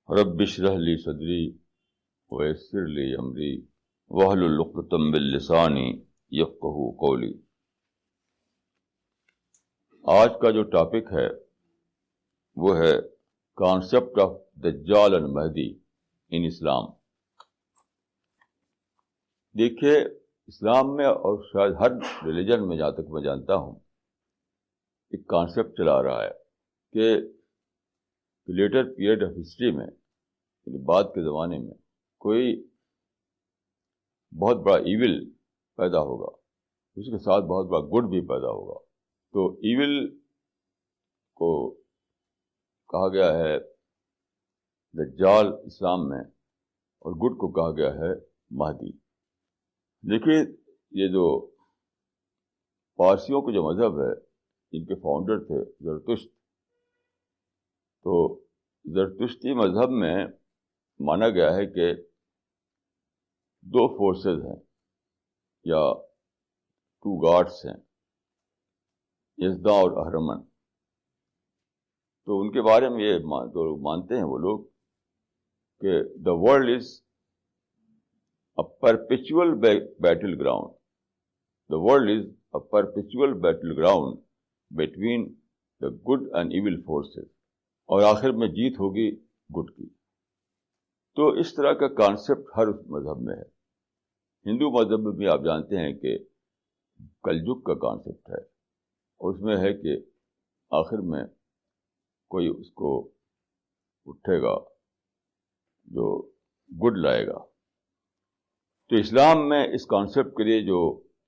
رب اشرح لی صدری ویسر لی امری واحلل عقدۃ من لسانی یفقہوا قولی۔ آج کا جو ٹاپک ہے وہ ہے کانسیپٹ آف دجال اینڈ مہدی ان اسلام۔ دیکھیے، اسلام میں اور شاید ہر ریلیجن میں جہاں تک میں جانتا ہوں ایک کانسیپٹ چلا رہا ہے کہ لیٹر پیریڈ آف ہسٹری میں، یعنی بعد کے زمانے میں کوئی بہت بڑا ایول پیدا ہوگا، اس کے ساتھ بہت بڑا گڈ بھی پیدا ہوگا۔ تو ایول کو کہا گیا ہے دجال اسلام میں، اور گڈ کو کہا گیا ہے مہدی۔ دیکھیے، یہ جو پارسیوں کا جو مذہب ہے، جن کے فاؤنڈر تھے زرتشت، تو زرتشتی مذہب میں مانا گیا ہے کہ دو فورسز ہیں یا ٹو گاڈس ہیں، یزدا اور اہرمن۔ تو ان کے بارے میں یہ مانتے ہیں وہ لوگ کہ the world is a perpetual battleground. The world is a perpetual battleground between the good and evil forces. اور آخر میں جیت ہوگی گڈ کی۔ تو اس طرح کا کانسیپٹ ہر مذہب میں ہے۔ ہندو مذہب میں بھی آپ جانتے ہیں کہ کلجگ کا کانسیپٹ ہے، اور اس میں ہے کہ آخر میں کوئی اس کو اٹھے گا جو گڈ لائے گا۔ تو اسلام میں اس کانسیپٹ کے لیے جو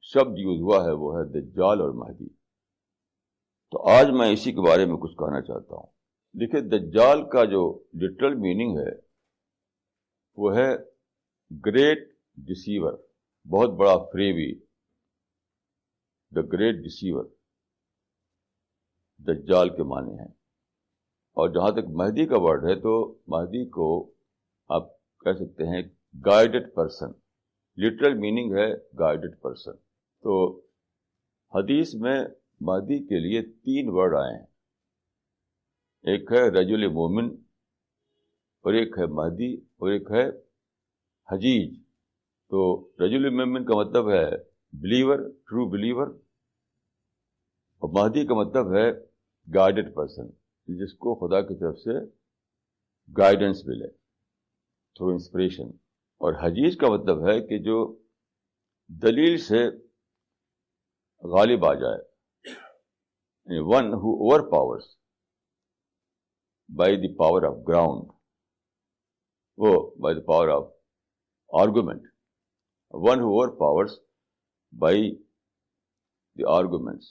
شبد یوز ہوا ہے وہ ہے دجال اور مہدی۔ تو آج میں اسی کے بارے میں کچھ کہنا چاہتا ہوں۔ دیکھیے، دجال کا جو لٹرل میننگ ہے وہ ہے گریٹ ڈسیور، بہت بڑا فریبی، دا گریٹ ڈسیور دجال کے معنی ہیں۔ اور جہاں تک مہدی کا ورڈ ہے تو مہدی کو آپ کہہ سکتے ہیں گائیڈڈ پرسن، لٹرل میننگ ہے گائیڈڈ پرسن۔ تو حدیث میں مہدی کے لیے 3 ورڈ آئے ہیں، ایک ہے رجل مومن، اور ایک ہے مہدی، اور ایک ہے حجیج۔ تو رجل مومن کا مطلب ہے بلیور، ٹرو بلیور، اور مہدی کا مطلب ہے گائیڈڈ پرسن، جس کو خدا کی طرف سے گائیڈنس ملے تھرو انسپریشن۔ اور حجیج کا مطلب ہے کہ جو دلیل سے غالب آ جائے، one who overpowers by the power of ground, وہ by the power of argument, one who overpowers by the arguments.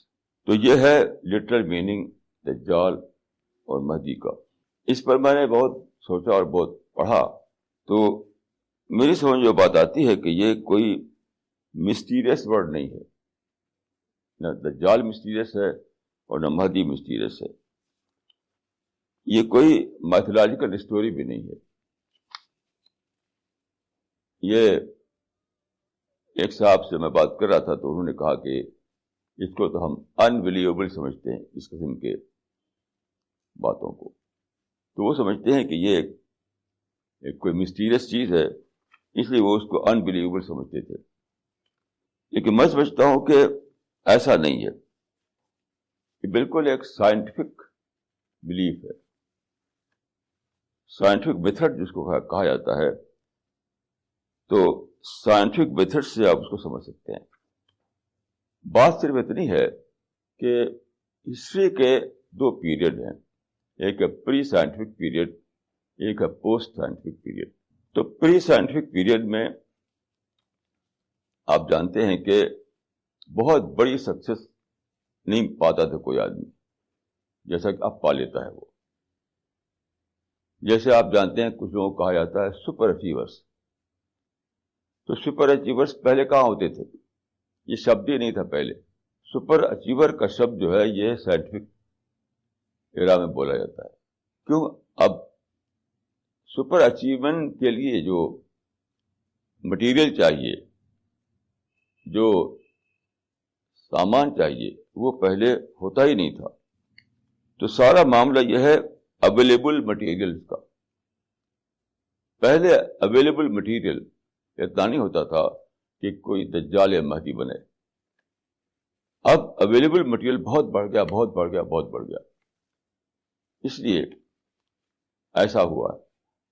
تو یہ ہے لٹرل میننگ دجال اور مہدی کا۔ اس پر میں نے بہت سوچا اور بہت پڑھا، تو میری سمجھ میں بات آتی ہے کہ یہ کوئی مسٹیریس ورڈ نہیں ہے، نہ دجال مسٹیریس ہے اور نہ مہدی مسٹیریس ہے۔ یہ کوئی میتھولوجیکل اسٹوری بھی نہیں ہے۔ یہ ایک صاحب سے میں بات کر رہا تھا تو انہوں نے کہا کہ اس کو تو ہم انبلیویبل سمجھتے ہیں، اس قسم کے باتوں کو۔ تو وہ سمجھتے ہیں کہ یہ ایک کوئی مسٹیریس چیز ہے، اس لیے وہ اس کو انبلیویبل سمجھتے تھے۔ لیکن میں سمجھتا ہوں کہ ایسا نہیں ہے، یہ بالکل ایک سائنٹیفک بلیف ہے، سائنٹیفک میتھڈ جس کو کہا جاتا ہے۔ تو سائنٹیفک میتھڈ سے آپ اس کو سمجھ سکتے ہیں۔ بات صرف اتنی ہے کہ ہسٹری کے 2 پیریڈ ہیں، ایک ہے پری سائنٹیفک پیریڈ، ایک ہے پوسٹ سائنٹیفک پیریڈ۔ تو پری سائنٹیفک پیریڈ میں آپ جانتے ہیں کہ بہت بڑی سکسیس نہیں پاتا تھا کوئی آدمی، جیسا کہ اب پا لیتا ہے وہ۔ جیسے آپ جانتے ہیں کچھ لوگوں کو کہا جاتا ہے سپر اچیورس۔ تو سپر اچیورس پہلے کہاں ہوتے تھے؟ یہ شبد ہی نہیں تھا پہلے۔ سپر اچیور کا شبد جو ہے یہ سائنٹیفک ایرا میں بولا جاتا ہے۔ کیوں؟ اب سپر اچیومنٹ کے لیے جو مٹیریل چاہیے، جو سامان چاہیے، وہ پہلے ہوتا ہی نہیں تھا۔ تو سارا معاملہ یہ ہے اویلیبل مٹیریلز کا۔ پہلے اویلیبل مٹیریل اتنا نہیں ہوتا تھا کہ کوئی دجال یا مہدی بنے. اب اویلیبل مٹیریل بہت بڑھ گیا, بہت بڑھ گیا, بہت بڑھ گیا. اس لیے ایسا ہوا.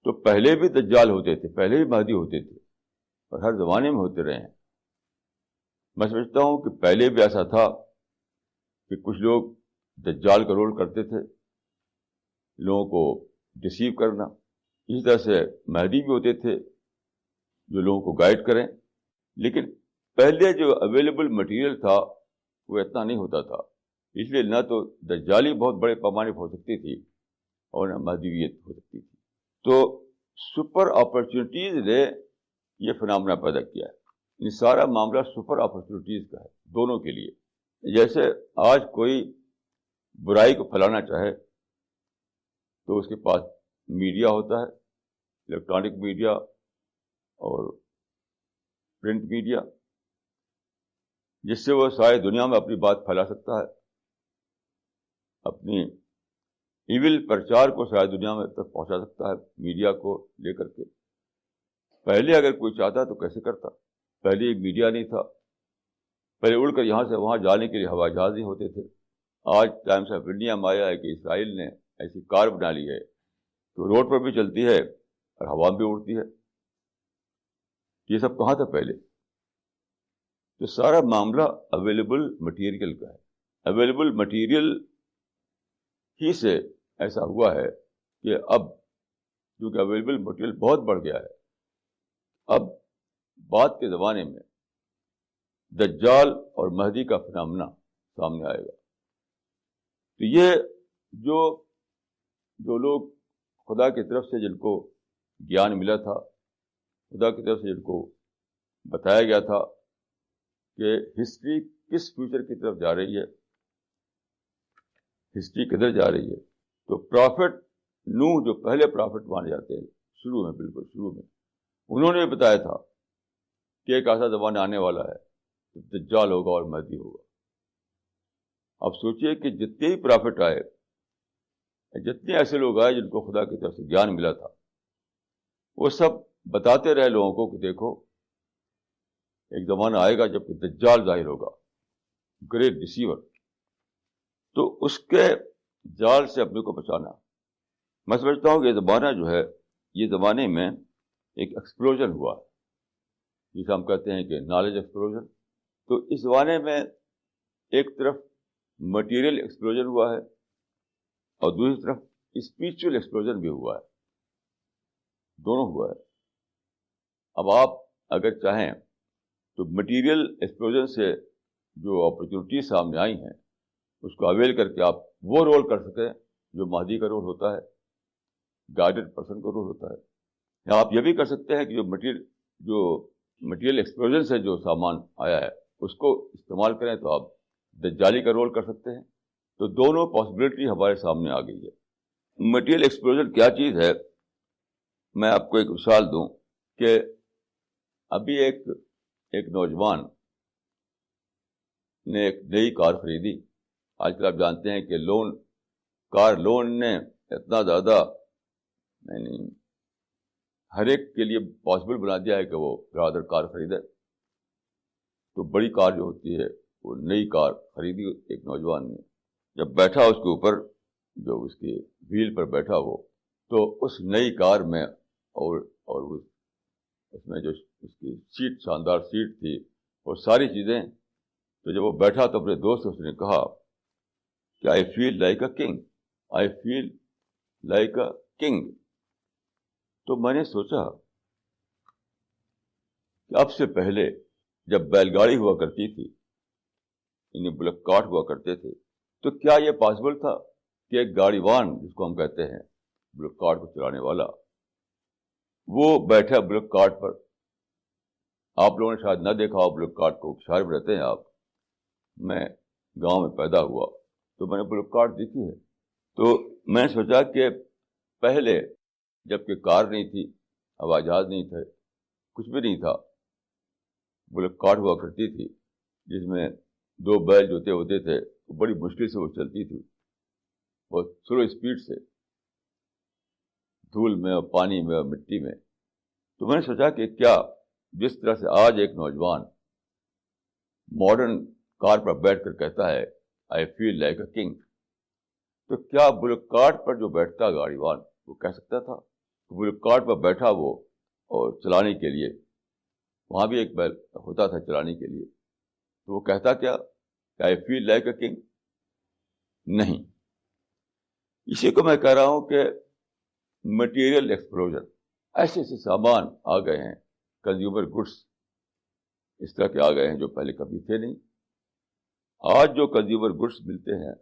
تو پہلے بھی دجال ہوتے تھے, پہلے بھی مہدی ہوتے تھے, اور ہر زمانے میں ہوتے رہے ہیں. میں سمجھتا ہوں کہ پہلے بھی ایسا تھا کہ کچھ لوگ دجال کا رول کرتے تھے, لوگوں کو ڈسیو کرنا. اسی طرح سے مہدی بھی ہوتے تھے جو لوگوں کو گائیڈ کریں. لیکن پہلے جو اویلیبل مٹیریل تھا وہ اتنا نہیں ہوتا تھا, اس لیے نہ تو دجالی بہت بڑے پیمانے پر ہو سکتی تھی اور نہ مہدیویت ہو سکتی تھی. تو سپر اپرچونیٹیز نے یہ فنامنا پیدا کیا ہے. یہ سارا معاملہ سپر اپرچونیٹیز کا ہے دونوں کے لیے. جیسے آج کوئی برائی کو پھیلانا چاہے تو اس کے پاس میڈیا ہوتا ہے, الیکٹرانک میڈیا اور پرنٹ میڈیا, جس سے وہ ساری دنیا میں اپنی بات پھیلا سکتا ہے, اپنی ایول پرچار کو ساری دنیا میں تک پہنچا سکتا ہے میڈیا کو لے کر کے. پہلے اگر کوئی چاہتا تو کیسے کرتا؟ پہلے میڈیا نہیں تھا, پہلے اڑ کر یہاں سے وہاں جانے کے لیے ہوائی جہاز نہیں ہوتے تھے. آج ٹائمس آف انڈیا میں آیا ہے کہ اسرائیل نے ایسی کار بنا لی ہے تو روڈ پر بھی چلتی ہے اور ہوا میں بھی اڑتی ہے. یہ سب کہاں تھا پہلے؟ تو سارا معاملہ اویلیبل مٹیریل کا ہے. اویلیبل مٹیریل ہی سے ایسا ہوا ہے کہ اب کیونکہ اویلیبل مٹیریل بہت بڑھ گیا ہے, اب بعد کے زمانے میں دجال اور مہدی کا فنامنا سامنے آئے گا. تو یہ جو لوگ خدا کی طرف سے جن کو گیان ملا تھا, خدا کی طرف سے جن کو بتایا گیا تھا کہ ہسٹری کس فیوچر کی طرف جا رہی ہے, ہسٹری کدھر جا رہی ہے, تو پرافٹ نوح جو پہلے پرافٹ مانے جاتے ہیں شروع میں, بالکل شروع میں, انہوں نے بتایا تھا کہ ایک ایسا زمانہ آنے والا ہے دجال ہوگا اور مہدی ہوگا. اب سوچئے کہ جتنے ہی پرافٹ آئے, جتنے ایسے لوگ آئے جن کو خدا کی طرف سے گیان ملا تھا, وہ سب بتاتے رہے لوگوں کو کہ دیکھو ایک زمانہ آئے گا جب کہ دجال ظاہر ہوگا, گریٹ ڈسیور. تو اس کے جال سے اپنے کو بچانا. میں سمجھتا ہوں کہ یہ زمانہ جو ہے, یہ زمانے میں ایک ایکسپلوژن ہوا, جسے ہم کہتے ہیں کہ نالج ایکسپلوژن. تو اس زمانے میں ایک طرف مٹیریل ایکسپلوژن ہوا ہے اور دوسری طرف اسپریچول ایکسپلوژن بھی ہوا ہے, دونوں ہوا ہے. اب آپ اگر چاہیں تو مٹیریل ایکسپلوژن سے جو اپرچونیٹیز سامنے آئی ہیں اس کو اویل کر کے آپ وہ رول کر سکیں جو مہدی کا رول ہوتا ہے, گائیڈڈ پرسن کا رول ہوتا ہے. یا آپ یہ بھی کر سکتے ہیں کہ جو مٹیریل ایکسپلوژن سے جو سامان آیا ہے اس کو استعمال کریں تو آپ دجالی کا رول کر سکتے ہیں. تو دونوں پاسبلٹی ہمارے سامنے آ گئی ہے. مٹیریل ایکسپلوژن کیا چیز ہے؟ میں آپ کو ایک مثال دوں کہ ابھی ایک نوجوان نے ایک نئی کار خریدی. آج کل آپ جانتے ہیں کہ کار لون نے اتنا زیادہ یعنی ہر ایک کے لیے پاسبل بنا دیا ہے کہ وہ برادر کار خریدے. تو بڑی کار جو ہوتی ہے وہ نئی کار خریدی ایک نوجوان نے. جب بیٹھا اس کے اوپر, جو اس کی ویل پر بیٹھا وہ, تو اس نئی کار میں اور اس میں جو اس کی سیٹ, شاندار سیٹ تھی اور ساری چیزیں, تو جب وہ بیٹھا تو اپنے دوست سے اس نے کہا کہ I feel like a king, I feel like a king. تو میں نے سوچا کہ اب سے پہلے جب بیل گاڑی ہوا کرتی تھی, یعنی بلک کارٹ ہوا کرتے تھے, تو کیا یہ پاسبل تھا کہ ایک گاڑی وان جس کو ہم کہتے ہیں بلک کارٹ کو چلانے والا, وہ بیٹھا بلک کارٹ پر. آپ لوگوں نے شاید نہ دیکھا ہو بلک کارٹ کو, شہر میں رہتے ہیں آپ, میں گاؤں میں پیدا ہوا تو میں نے بلک کارٹ دیکھی ہے. تو میں نے سوچا کہ پہلے جب کہ کار نہیں تھی, ہوائی جہاز نہیں تھے, کچھ بھی نہیں تھا, بلک کارٹ ہوا کرتی تھی جس میں 2 بیل جوتے ہوتے تھے, بڑی مشکل سے وہ چلتی تھی, بہت سلو اسپیڈ سے, دھول میں اور پانی میں اور مٹی میں. تو میں نے سوچا کہ کیا جس طرح سے آج ایک نوجوان ماڈرن کار پر بیٹھ کر کہتا ہے آئی فیل لائک اے کنگ، تو کیا بلک کارٹ پر جو بیٹھتا گاڑی وان وہ کہہ سکتا تھا؟ بلک کارٹ پر بیٹھا وہ اور چلانے کے لیے وہاں بھی ایک بیل ہوتا تھا چلانے کے لیے، تو وہ کہتا کیا کہ I feel like a king? نہیں. اسی کو میں کہہ رہا ہوں کہ مٹیریل ایکسپلوژن، ایسے ایسے سامان آ گئے ہیں، کنزیومر گڈس اس طرح کے آ گئے ہیں جو پہلے کبھی تھے نہیں. آج جو کنزیومر گڈس ملتے ہیں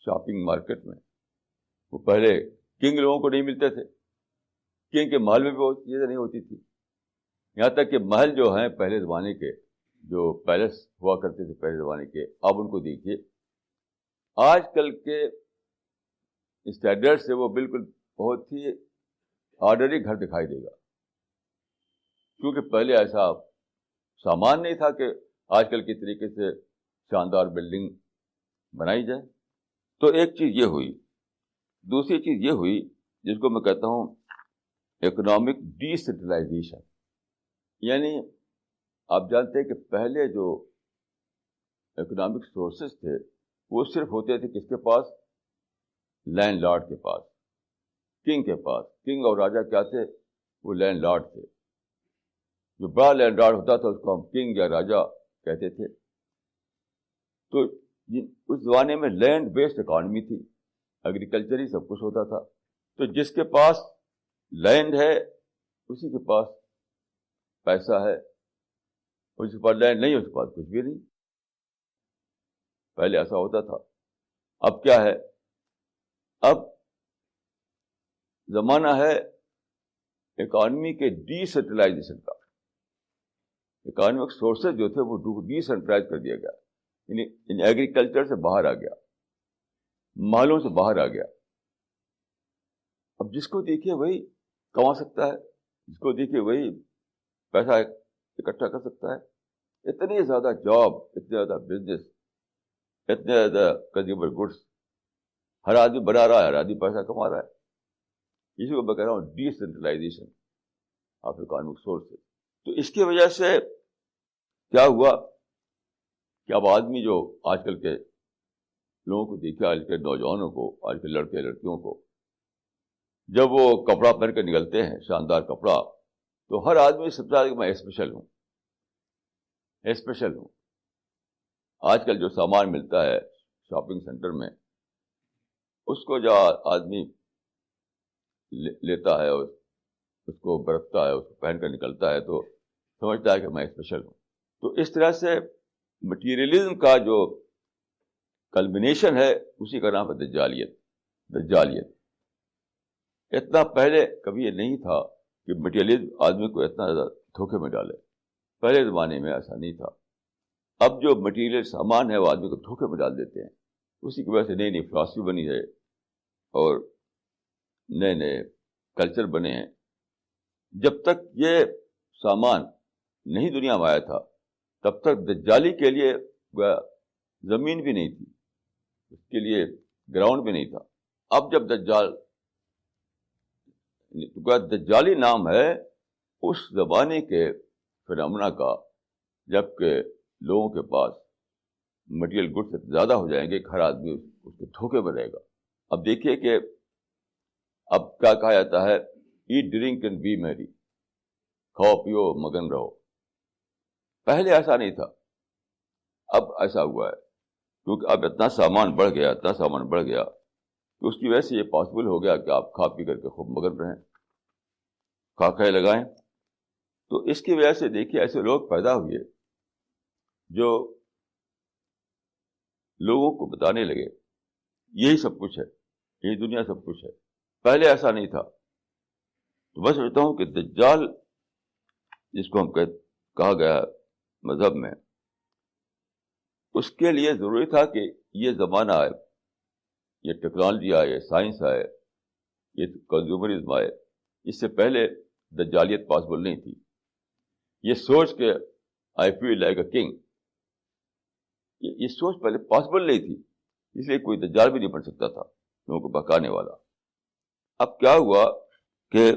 شاپنگ مارکیٹ میں وہ پہلے کنگ لوگوں کو نہیں ملتے تھے. کنگ کے محل میں بھی بہت چیزیں نہیں ہوتی تھی. یہاں تک کہ محل جو ہیں پہلے زمانے کے جو پیلس ہوا کرتے تھے پہلے زمانے کے، آپ ان کو دیکھیے آج کل کے اسٹینڈرڈ سے وہ بالکل بہت ہی آرڈنری گھر دکھائی دے گا، کیونکہ پہلے ایسا سامان نہیں تھا کہ آج کل کے طریقے سے شاندار بلڈنگ بنائی جائے. تو ایک چیز یہ ہوئی. دوسری چیز یہ ہوئی جس کو میں کہتا ہوں اکنامک ڈی سینٹرلائزیشن. یعنی آپ جانتے ہیں کہ پہلے جو اکنامک سورسز تھے وہ صرف ہوتے تھے کس کے پاس؟ لینڈ لارڈ کے پاس، کنگ کے پاس. کنگ اور راجا کیا تھے؟ وہ لینڈ لارڈ تھے. جو بڑا لینڈ لارڈ ہوتا تھا اس کو ہم کنگ یا راجا کہتے تھے. تو اس زمانے میں لینڈ بیسڈ اکانومی تھی، ایگریکلچر ہی سب کچھ ہوتا تھا. تو جس کے پاس لینڈ ہے اسی کے پاس پیسہ ہے، اور جس کے پاس لینڈ نہیں ہے اس کے پاس کچھ بھی نہیں. پہلے ایسا ہوتا تھا. اب کیا ہے؟ اب زمانہ ہے اکانومی کے ڈی سینٹرلائزیشن کا. اکانومک سورسز جو تھے وہ ڈی سینٹرلائز کر دیا گیا، یعنی ایگریکلچر سے باہر آ گیا، محلوں سے باہر آ گیا. اب جس کو دیکھیے وہی کما سکتا ہے، جس کو دیکھیے وہی پیسہ اکٹھا کر سکتا ہے. اتنی زیادہ جاب، اتنے زیادہ بزنس، اتنے زیادہ کنزیومر گڈس ہر آدمی بنا رہا ہے، ہر آدمی پیسہ کما رہا ہے. اسی کو میں کہہ رہا ہوں D centralization of economic sources. تو اس کی وجہ سے کیا ہوا کہ اب آدمی جو آج کل کے لوگوں کو دیکھے، آج کے نوجوانوں کو، آج کے لڑکے لڑکیوں کو، جب وہ کپڑا پہن کر نکلتے ہیں شاندار کپڑا، تو ہر آدمی سب سے زیادہ کہ میں اسپیشل ہوں، اسپیشل ہوں. آج کل جو سامان ملتا ہے شاپنگ سینٹر میں اس کو جو آدمی لیتا ہے اس کو برتتا ہے، اس کو پہن کر نکلتا ہے تو سمجھتا ہے کہ میں اسپیشل ہوں. تو اس طرح سے مٹیریلزم کا جو کلمنیشن ہے اسی کا نام ہے دجالیت. دجالیت. اتنا پہلے کبھی یہ نہیں تھا کہ مٹیریلزم آدمی کو اتنا زیادہ دھوکے میں ڈالے. پہلے زمانے میں ایسا نہیں تھا. اب جو مٹیریل سامان ہے وہ آدمی کو دھوکے میں ڈال دیتے ہیں. اسی کی وجہ سے نئی نئی فلاسفی بنی ہے اور نئے نئے کلچر بنے ہیں. جب تک یہ سامان نہیں دنیا میں آیا تھا تب تک دجالی کے لیے زمین بھی نہیں تھی، اس کے لیے گراؤنڈ بھی نہیں تھا. اب جب دجالی نام ہے اس زمانے کے فنامنا کا، جب کہ لوگوں کے پاس مٹیریل گڈس زیادہ ہو جائیں گے کہ ہر آدمی اس کے دھوکے میں رہے گا. اب دیکھیے کہ اب کیا کہا جاتا ہے، ایٹ ڈرنک اینڈ بی میری، کھاؤ پیو مگن رہو. پہلے ایسا نہیں تھا، اب ایسا ہوا ہے کیونکہ اب اتنا سامان بڑھ گیا، اتنا سامان بڑھ گیا کہ اس کی وجہ سے یہ پاسبل ہو گیا کہ آپ کھا پی کر کے خوب مگن رہیں، کھائے لگائیں. تو اس کی وجہ سے دیکھیے ایسے لوگ پیدا ہوئے جو لوگوں کو بتانے لگے یہی سب کچھ ہے، یہی دنیا سب کچھ ہے. پہلے ایسا نہیں تھا. تو میں سمجھتا ہوں کہ دجال جس کو ہم کہا گیا مذہب میں، اس کے لیے ضروری تھا کہ یہ زمانہ آئے، یہ ٹیکنالوجی آئے، یہ سائنس آئے، یہ کنزیومرزم آئے. اس سے پہلے دجالیت پاسبل نہیں تھی. یہ سوچ کے آئی فیل لائک اے کنگ، یہ سوچ پہلے پاسبل نہیں تھی، اس لیے کوئی دجال بھی نہیں بن سکتا تھا لوگوں کو بہکانے والا. اب کیا ہوا کہ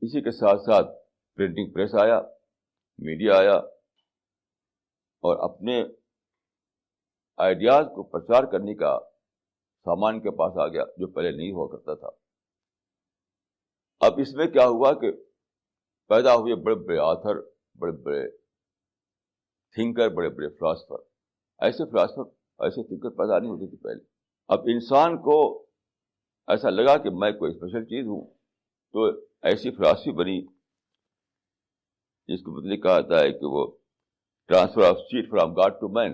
اسی کے ساتھ ساتھ پرنٹنگ پریس آیا, میڈیا آیا, اور اپنے آئیڈیاز کو پرچار کرنے کا سامان کے پاس آ گیا جو پہلے نہیں ہوا کرتا تھا. اب اس میں کیا ہوا کہ پیدا ہوئے بڑے بڑے آتھر, بڑے بڑے تھنکر, بڑے بڑے فلاسفر. ایسے فلاسفر, ایسے تھنکر پیدا نہیں ہوتے تھے پہلے. اب انسان کو ایسا لگا کہ میں کوئی اسپیشل چیز ہوں, تو ایسی فلاسفی بنی جس کو مطلب کہا جاتا ہے کہ وہ transfer of seat from God to man.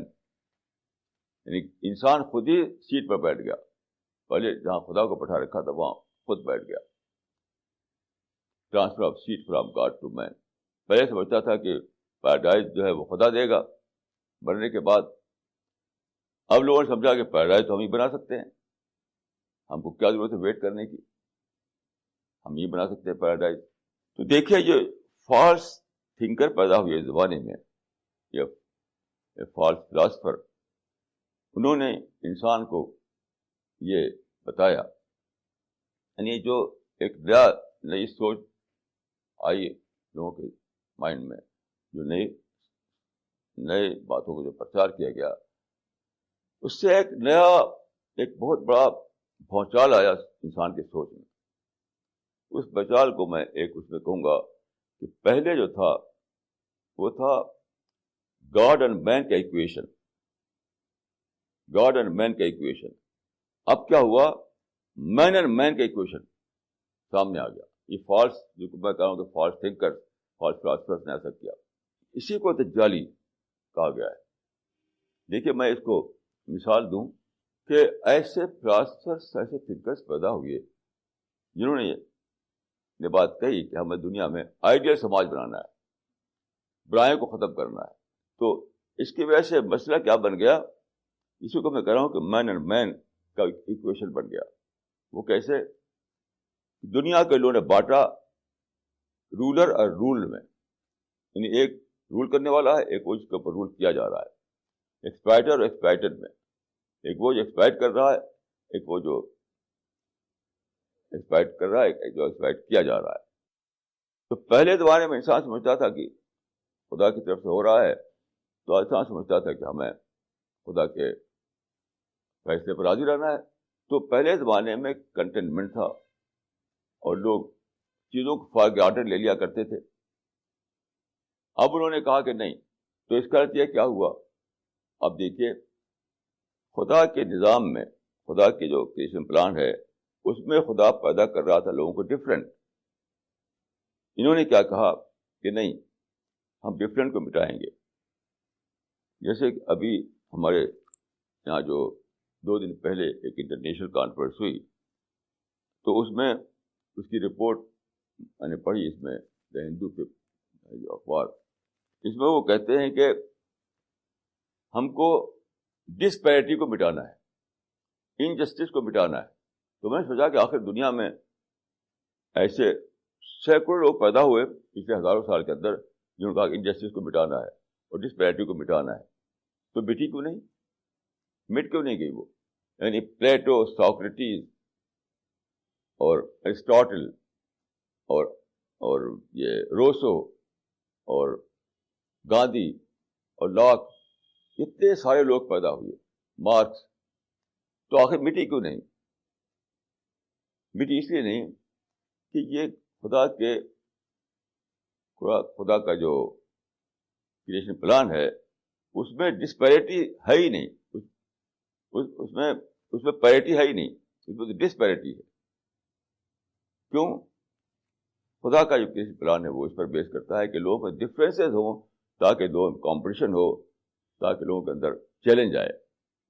یعنی انسان خود ہی سیٹ پر بیٹھ گیا, پہلے جہاں خدا کو بٹھا رکھا تھا وہاں خود بیٹھ گیا. Transfer of seat from God to man. پہلے سمجھتا تھا کہ پیراڈائز جو ہے وہ خدا دے گا مرنے کے بعد. اب لوگوں نے سمجھا کہ پیراڈائز تو ہم ہی بنا سکتے ہیں, ہم کو کیا ضرورت ہے ویٹ کرنے کی, ہم ہی بنا سکتے ہیں پیراڈائز. تو دیکھیے یہ فالس تھنکر پیدا ہوئے اس زمانے میں, یہ فالس فلاسفر, انہوں نے انسان کو یہ بتایا. یعنی جو ایک نئی سوچ آئی لوگوں کے مائنڈ میں, جو نئے باتوں کو جو پرچار کیا گیا, اس سے ایک بہت بڑا بھونچال آیا انسان کی سوچ میں. اس بھونچال کو میں اس میں کہوں گا کہ پہلے جو تھا وہ تھا گاڈ اینڈ مین کا ایکویشن. گاڈ اینڈ مین کا ایکویشن. اب کیا ہوا, مین اینڈ مین کا ایکویشن سامنے آ گیا. یہ فالس, جو میں کہہ رہا ہوں کہ فالس تھنکر, فالس فلاسفرز نے ایسا کیا. اسی کو دجالی کہا گیا ہے. دیکھیے میں اس کو مثال دوں کہ ایسے فلاسفرز, ایسے تھنکرز پیدا ہوئے جنہوں نے یہ بات کہی کہ ہمیں دنیا میں آئیڈیل سماج بنانا ہے, برائیوں کو ختم کرنا ہے. تو اس کی وجہ سے مسئلہ کیا بن گیا, اسی کو میں کہہ رہا ہوں کہ مین اینڈ مین کا ایکویشن بن گیا. وہ کیسے؟ دنیا کے لوگوں نے بانٹا رولر اور رول میں. یعنی ایک رول کرنے والا ہے, ایک اس کے اوپر رول کیا جا رہا ہے. ایکسپلائٹر اور ایکسپلائٹڈ میں, ایک وہ جو ایکسپلائٹ کر رہا ہے, ایک وہ جو ایکسپلائٹ کر رہا ہے, ایک جو ایکسپلائٹ کیا جا رہا ہے. تو پہلے زمانے میں انسان سمجھتا تھا کہ خدا کی طرف سے ہو رہا ہے, تو انسان سمجھتا تھا کہ ہمیں خدا کے فیصلے پر راضی رہنا ہے. تو پہلے زمانے میں کنٹینمنٹ تھا اور لوگ چیزوں کو فار گرانٹیڈ لے لیا کرتے تھے. اب انہوں نے کہا کہ نہیں, تو اس کا نتیجہ کیا ہوا؟ اب دیکھیے خدا کے نظام میں, خدا کے جو کریشن پلان ہے اس میں خدا پیدا کر رہا تھا لوگوں کو ڈفرینٹ. انہوں نے کیا کہا کہ نہیں, ہم ڈفرینٹ کو مٹائیں گے. جیسے کہ ابھی ہمارے یہاں جو 2 دن پہلے ایک انٹرنیشنل کانفرنس ہوئی, تو اس میں اس کی رپورٹ میں نے پڑھی, اس میں دا ہندو کے جو اخبار, اس میں وہ کہتے ہیں کہ ہم کو ڈسپیرٹی کو مٹانا ہے, انجسٹس کو مٹانا ہے. تو میں نے سوچا کہ آخر دنیا میں ایسے سینکڑوں لوگ پیدا ہوئے پچھلے ہزاروں سال کے اندر جنہوں نے کہا کہ انجسٹس کو مٹانا ہے اور ڈسپیرٹی کو مٹانا ہے, تو مٹی کیوں نہیں, مٹ کیوں نہیں گئی وہ؟ یعنی پلیٹو, ساکریٹیز اور ایرسٹاٹل اور یہ روسو اور گاندھی اور لاک, اتنے سارے لوگ پیدا ہوئے, مارکس, تو آخر مٹی کیوں نہیں؟ مٹی اس لیے نہیں کہ یہ خدا کا جو کریشن پلان ہے اس میں ڈسپیرٹی ہے ہی نہیں, اس میں پیرٹی ہے ہی نہیں, اس میں ڈسپیرٹی ہے. کیوں؟ خدا کا جو کریشن پلان ہے وہ اس پر بیس کرتا ہے کہ لوگوں میں ڈفرینسز ہوں تاکہ لوگوں میں کمپٹیشن ہو, تاکہ لوگوں کے اندر چیلنج آئے.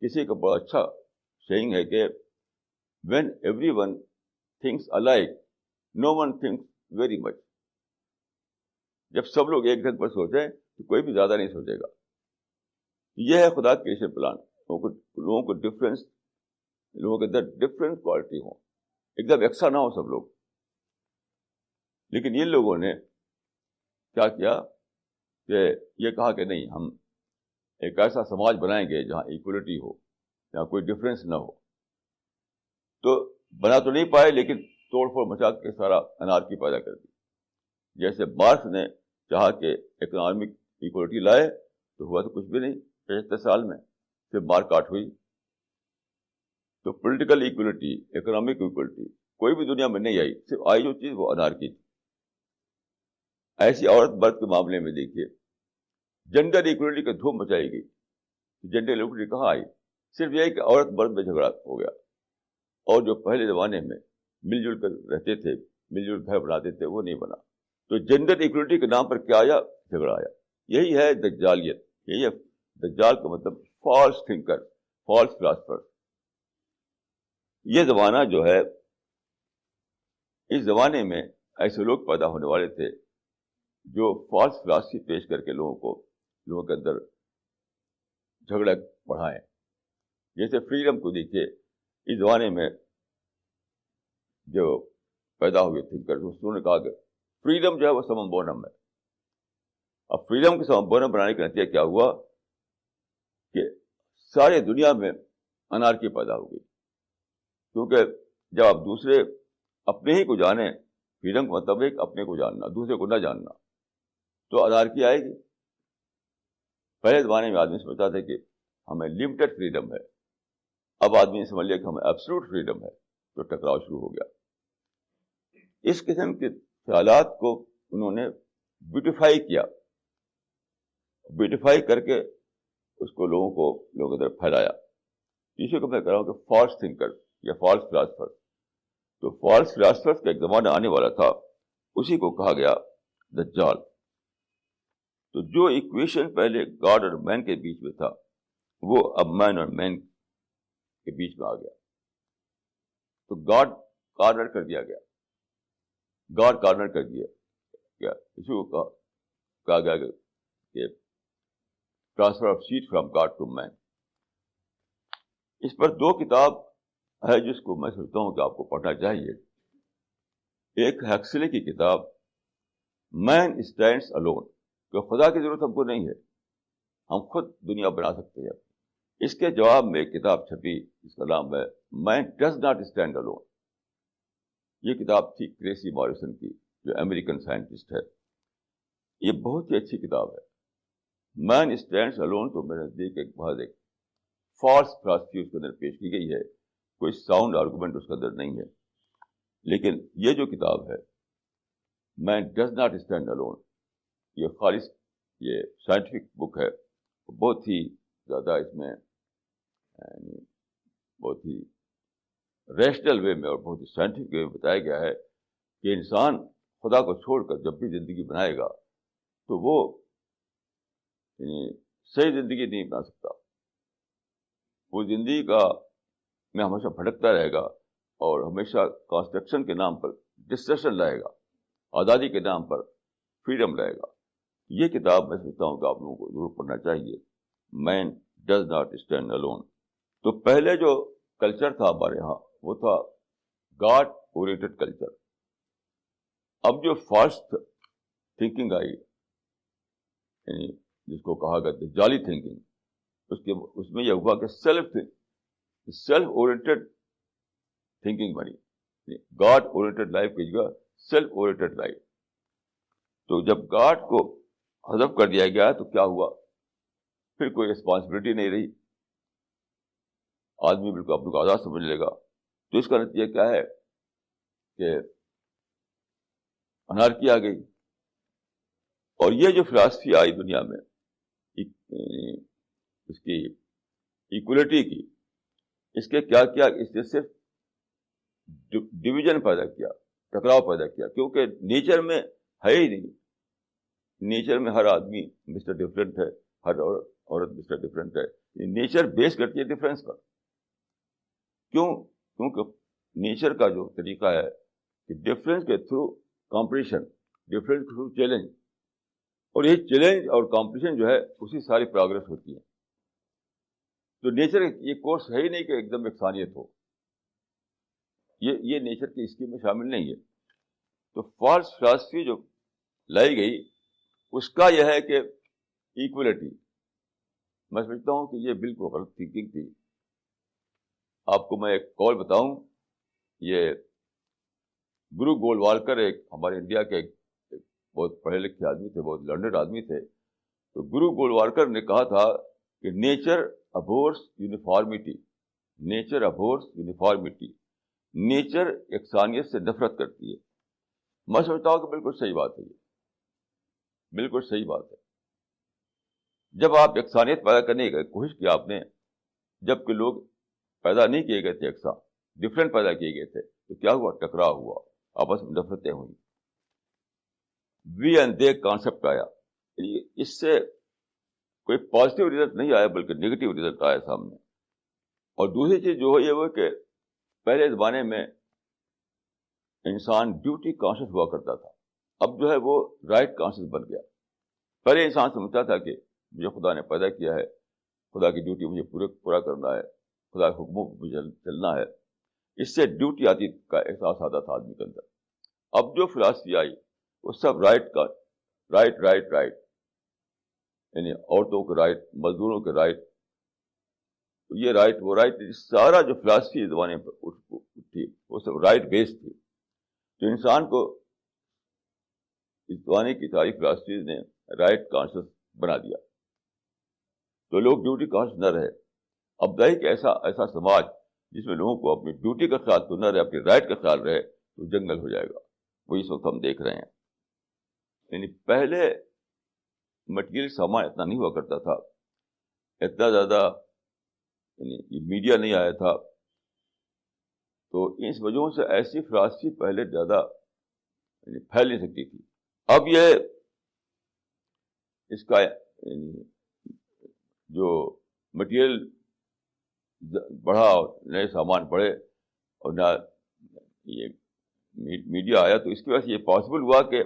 کسی کا بڑا اچھا سیئنگ ہے کہ when everyone thinks alike, no one thinks very much. جب سب لوگ ایک ڈھنگ پر سوچیں تو کوئی بھی زیادہ نہیں سوچے گا. یہ ہے خدا کا کریشن پلان. لوگوں کو ڈفرینس, لوگوں کے اندر ڈفرینٹ کوالٹی ہوں, ایک دم یکساں نہ ہو سب لوگ. لیکن ان لوگوں نے کیا کیا کہ یہ کہا کہ نہیں, ہم ایک ایسا سماج بنائیں گے جہاں ایکولیٹی ہو, جہاں کوئی ڈفرینس نہ ہو. تو بنا تو نہیں پائے, لیکن توڑ پھوڑ مچا کے سارا انارکی پیدا کر دی. جیسے مارکس نے چاہا کہ اکنامک ایکولیٹی لائے تو ہوا تو کچھ بھی نہیں 75 سال میں، پھر مار کاٹ ہوئی. تو پولیٹیکل ایکولیٹی، اکنامک ایکولیٹی کوئی بھی دنیا میں نہیں آئی، صرف آئی جو چیز وہ انارکی تھی. ایسی عورت مرد کے معاملے میں دیکھیے، جنڈر ایکولیٹی کا دھوم مچائی گئی. جنڈر ایکولیٹی کہاں آئی؟ صرف یہ کہ عورت مرد میں جھگڑا ہو گیا، اور جو پہلے زمانے میں مل جل کر رہتے تھے، مل جل گھر بناتے تھے، وہ نہیں بنا. تو جنڈر ایکولیٹی کے نام پر کیا آیا؟ جھگڑا آیا. یہی ہے دجالیت، یہی ہے دجال کا مطلب فالس تھنکر، فالس فلاسفر. یہ زمانہ جو ہے، اس زمانے میں ایسے لوگ پیدا ہونے والے تھے جو فالس فلاسفی پیش کر کے لوگوں کے اندر جھگڑا بڑھائیں. جیسے فریڈم کو دیکھیے، اس زمانے میں جو پیدا ہوئے تھنکر، انہوں نے کہا کہ فریڈم جو ہے وہ سمم بونم ہے. اب فریڈم کو سمم بونم بنانے کا نتیجہ کیا ہوا کہ ساری دنیا میں انارکی پیدا ہو گئی. کیونکہ جب آپ دوسرے اپنے ہی کو جانیں، فریڈم کا مطلب ہے کہ اپنے کو جاننا، دوسرے کو نہ جاننا، تو انارکی آئے گی. پہلے زمانے میں آدمی سمجھتا تھا کہ ہمیں لمیٹڈ فریڈم ہے، اب آدمی نے سمجھ لیا کہ ہمیں ایبسولوٹ فریڈم ہے، تو ٹکراؤ شروع ہو گیا. اس قسم کے خیالات کو انہوں نے بیوٹیفائی کیا، بیوٹیفائی کر کے اس کو لوگوں کے اندر پھیلایا. اسی کو میں کہہ رہا ہوں کہ فالس تھنکر یا فالس فلاسفر. تو فالس فلاسفر کا ایک زمانہ آنے والا تھا، اسی کو کہا گیا دجال. تو جو ایکویشن پہلے گاڈ اور مین کے بیچ میں تھا، وہ اب مین اور مین کے بیچ میں آ گیا. تو گاڈ کارنر کر دیا گیا، گاڈ کارنر کر دیا گیا. اسی کو کہا گیا کہ transfer of seat from God to man. اس پر دو کتاب ہے جس کو میں سمجھتا ہوں کہ آپ کو پڑھنا چاہیے. ایک ہیکسلے کی کتاب مین اسٹینڈس الون، کہ خدا کی ضرورت ہم کو نہیں ہے، ہم خود دنیا بنا سکتے ہیں. اس کے جواب میں ایک کتاب چھپی جس کا نام ہے man does not stand alone. یہ کتاب تھی کریسی موریسن کی، جو امریکن سائنٹسٹ ہے. یہ بہت ہی اچھی کتاب ہے. مین اسٹینڈس الون تو میرے نزدیک ایک بہت ایک فالس فلاسفی اس کے اندر پیش کی گئی ہے، کوئی ساؤنڈ آرگومنٹ اس کے اندر نہیں ہے. لیکن یہ جو کتاب ہے man does not stand alone, یہ خالص یہ سائنٹیفک بک ہے. بہت ہی زیادہ اس میں بہت ہی ریشنل وے میں اور بہت ہی سائنٹیفک وے میں بتایا گیا ہے کہ انسان خدا کو چھوڑ کر جب بھی زندگی بنائے گا تو وہ صحیح زندگی نہیں بنا سکتا. وہ زندگی کا میں ہمیشہ بھٹکتا رہے گا اور ہمیشہ کانسٹرکشن کے نام پر ڈسٹرکشن لائے گا، آزادی کے نام پر فریڈم لائے گا. یہ کتاب میں سمجھتا ہوں کہ آپ لوگوں کو ضرور پڑھنا چاہیے، man does not stand alone. تو پہلے جو کلچر تھا ہمارے یہاں وہ تھا گاڈ اورینٹڈ کلچر. اب جو فالس تھنکنگ آئی، یعنی جس کو کہا گیا جعلی تھنکنگ، اس میں یہ ہوا کہ سیلف اورینٹڈ تھنکنگ بنی. گاڈ اورینٹڈ لائف کی جگہ سیلف اورینٹڈ لائف. تو جب گاڈ کو حذف کر دیا گیا تو کیا ہوا؟ پھر کوئی رسپانسبلٹی نہیں رہی، آدمی بالکل اپنے کو آزاد سمجھ لے گا. تو اس کا نتیجہ کیا ہے کہ انارکی آ گئی. اور یہ جو فلاسفی آئی دنیا میں اس کی ایکولیٹی کی، اس کے کیا کیا؟ اس نے صرف ڈویژن پیدا کیا، ٹکراؤ پیدا کیا. کیونکہ نیچر میں ہے ہی نہیں. نیچر میں ہر آدمی مسٹر ڈفرینٹ ہے، ہر عورت مسٹر ڈفرینٹ ہے. نیچر بیس کرتی ہے ڈفرینس پر. کیونکہ نیچر کا جو طریقہ ہے کہ ڈفرینس کے تھرو کمپٹیشن، ڈفرینس کے تھرو چیلنج، اور یہ چیلنج اور کمپٹیشن جو ہے اسی ساری پروگرس ہوتی ہے. تو نیچر یہ کورس ہے ہی نہیں کہ ایک دم یکسانیت ہو، یہ نیچر کی اسکیم میں شامل نہیں ہے. تو فالس فلاسفی جو لائی گئی اس کا یہ ہے کہ ایکولیٹی. میں سمجھتا ہوں کہ یہ بالکل غلط تھنکنگ تھی. آپ کو میں ایک قول بتاؤں، یہ گرو گولوالکر ایک ہمارے انڈیا کے ایک بہت پڑھے لکھے آدمی تھے, بہت لرنڈ آدمی تھے. تو گرو گولوارکر نے کہا تھا کہ nature abhors uniformity, nature abhors uniformity, nature یکسانیت سے نفرت کرتی ہے. میں سمجھتا ہوں کہ بالکل صحیح بات ہے, یہ بالکل صحیح بات ہے. جب آپ یکسانیت پیدا کرنے کی کوشش کی آپ نے, جب کہ لوگ پیدا نہیں کیے گئے تھے یکساں, ڈفرینٹ پیدا کیے گئے تھے, تو کیا ہوا؟ ٹکراؤ ہوا, آپس میں نفرتیں ہوئیں, وی اینڈ دے کانسیپٹ آیا. اس سے کوئی پازیٹیو رزلٹ نہیں آیا بلکہ نگیٹو رزلٹ آیا سامنے. اور دوسری چیز جو ہے یہ وہ کہ پہلے زمانے میں انسان ڈیوٹی کانشیس ہوا کرتا تھا, اب جو ہے وہ رائٹ کانشیس بن گیا. پہلے انسان سمجھتا تھا کہ مجھے خدا نے پیدا کیا ہے, خدا کی ڈیوٹی مجھے پورا کرنا ہے, خدا کے حکموں پہ مجھے چلنا ہے. اس سے ڈیوٹی آتی کا احساس آتا تھا آدمی کے اندر. اب جو فلاسفی آئی وہ سب رائٹ کا رائٹ رائٹ رائٹ, یعنی عورتوں کے رائٹ, مزدوروں کے رائٹ, یہ رائٹ وہ رائٹ, سارا جو فلاسفی زمانے پر اٹھی وہ سب رائٹ بیس تھی. تو انسان کو اس زمانے کی ساری فلاسفیز نے رائٹ کانشیس بنا دیا, تو لوگ ڈیوٹی کانشیس نہ رہے. اب ظاہر کہ ایسا سماج جس میں لوگوں کو اپنی ڈیوٹی کا خیال تو نہ رہے, اپنی رائٹ کا خیال رہے, تو جنگل ہو جائے گا. وہ اس وقت ہم دیکھ رہے ہیں. یعنی پہلے مٹیریل سامان اتنا نہیں ہوا کرتا تھا, اتنا زیادہ یعنی میڈیا نہیں آیا تھا, تو اس وجہ سے ایسی فلاسفی پہلے زیادہ یعنی پھیل نہیں سکتی تھی. اب یہ اس کا یعنی جو مٹیریل بڑھا اور نئے سامان بڑھے اور نہ یہ میڈیا آیا, تو اس کی وجہ سے یہ پاسبل ہوا کہ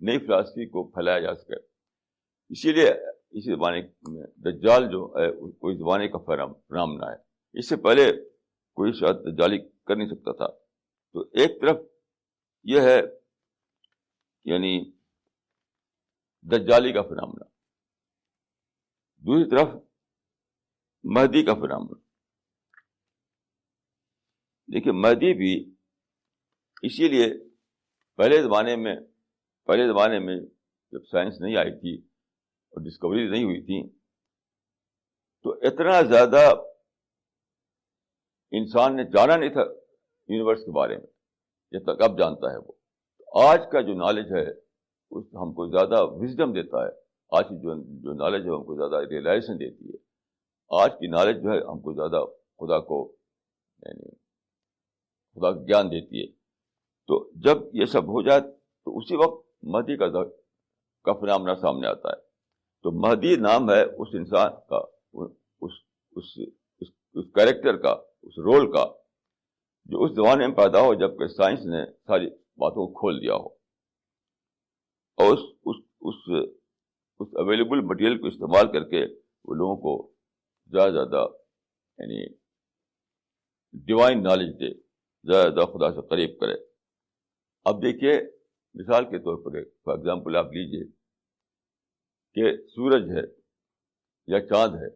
نئی فلاسفی کو پھیلایا جا سکے. اسی لیے اسی زمانے میں دجال جو ہے کوئی زمانے کا فنامنا ہے. اس سے پہلے کوئی شاید دجالی کر نہیں سکتا تھا. تو ایک طرف یہ ہے یعنی دجالی کا فنامنا, دوسری طرف مہدی کا فنامنا. دیکھیے مہدی بھی اسی لیے پہلے زمانے میں جب سائنس نہیں آئی تھی اور ڈسکوریز نہیں ہوئی تھی, تو اتنا زیادہ انسان نے جانا نہیں تھا یونیورس کے بارے میں جب تک اب جانتا ہے وہ. آج کا جو نالج ہے اس ہم کو زیادہ وزڈم دیتا ہے. آج کی جو نالج ہے ہم کو زیادہ ریئلائزیشن دیتی ہے. آج کی نالج جو ہے ہم کو زیادہ خدا کو یعنی خدا کا گیان دیتی ہے. تو جب یہ سب ہو جائے تو اسی وقت مہدی کا فنامنا سامنے آتا ہے. تو مہدی نام ہے اس انسان کا, اس کیریکٹر کا, اس رول کا, جو اس زمانے میں پیدا ہو جب کہ سائنس نے ساری باتوں کو کھول دیا ہو, اور اس اویلیبل مٹیریل کو استعمال کر کے وہ لوگوں کو زیادہ یعنی ڈیوائن نالج دے, زیادہ خدا سے قریب کرے. اب دیکھیے مثال کے طور پر فار ایگزامپل آپ لیجئے کہ سورج ہے یا چاند ہے,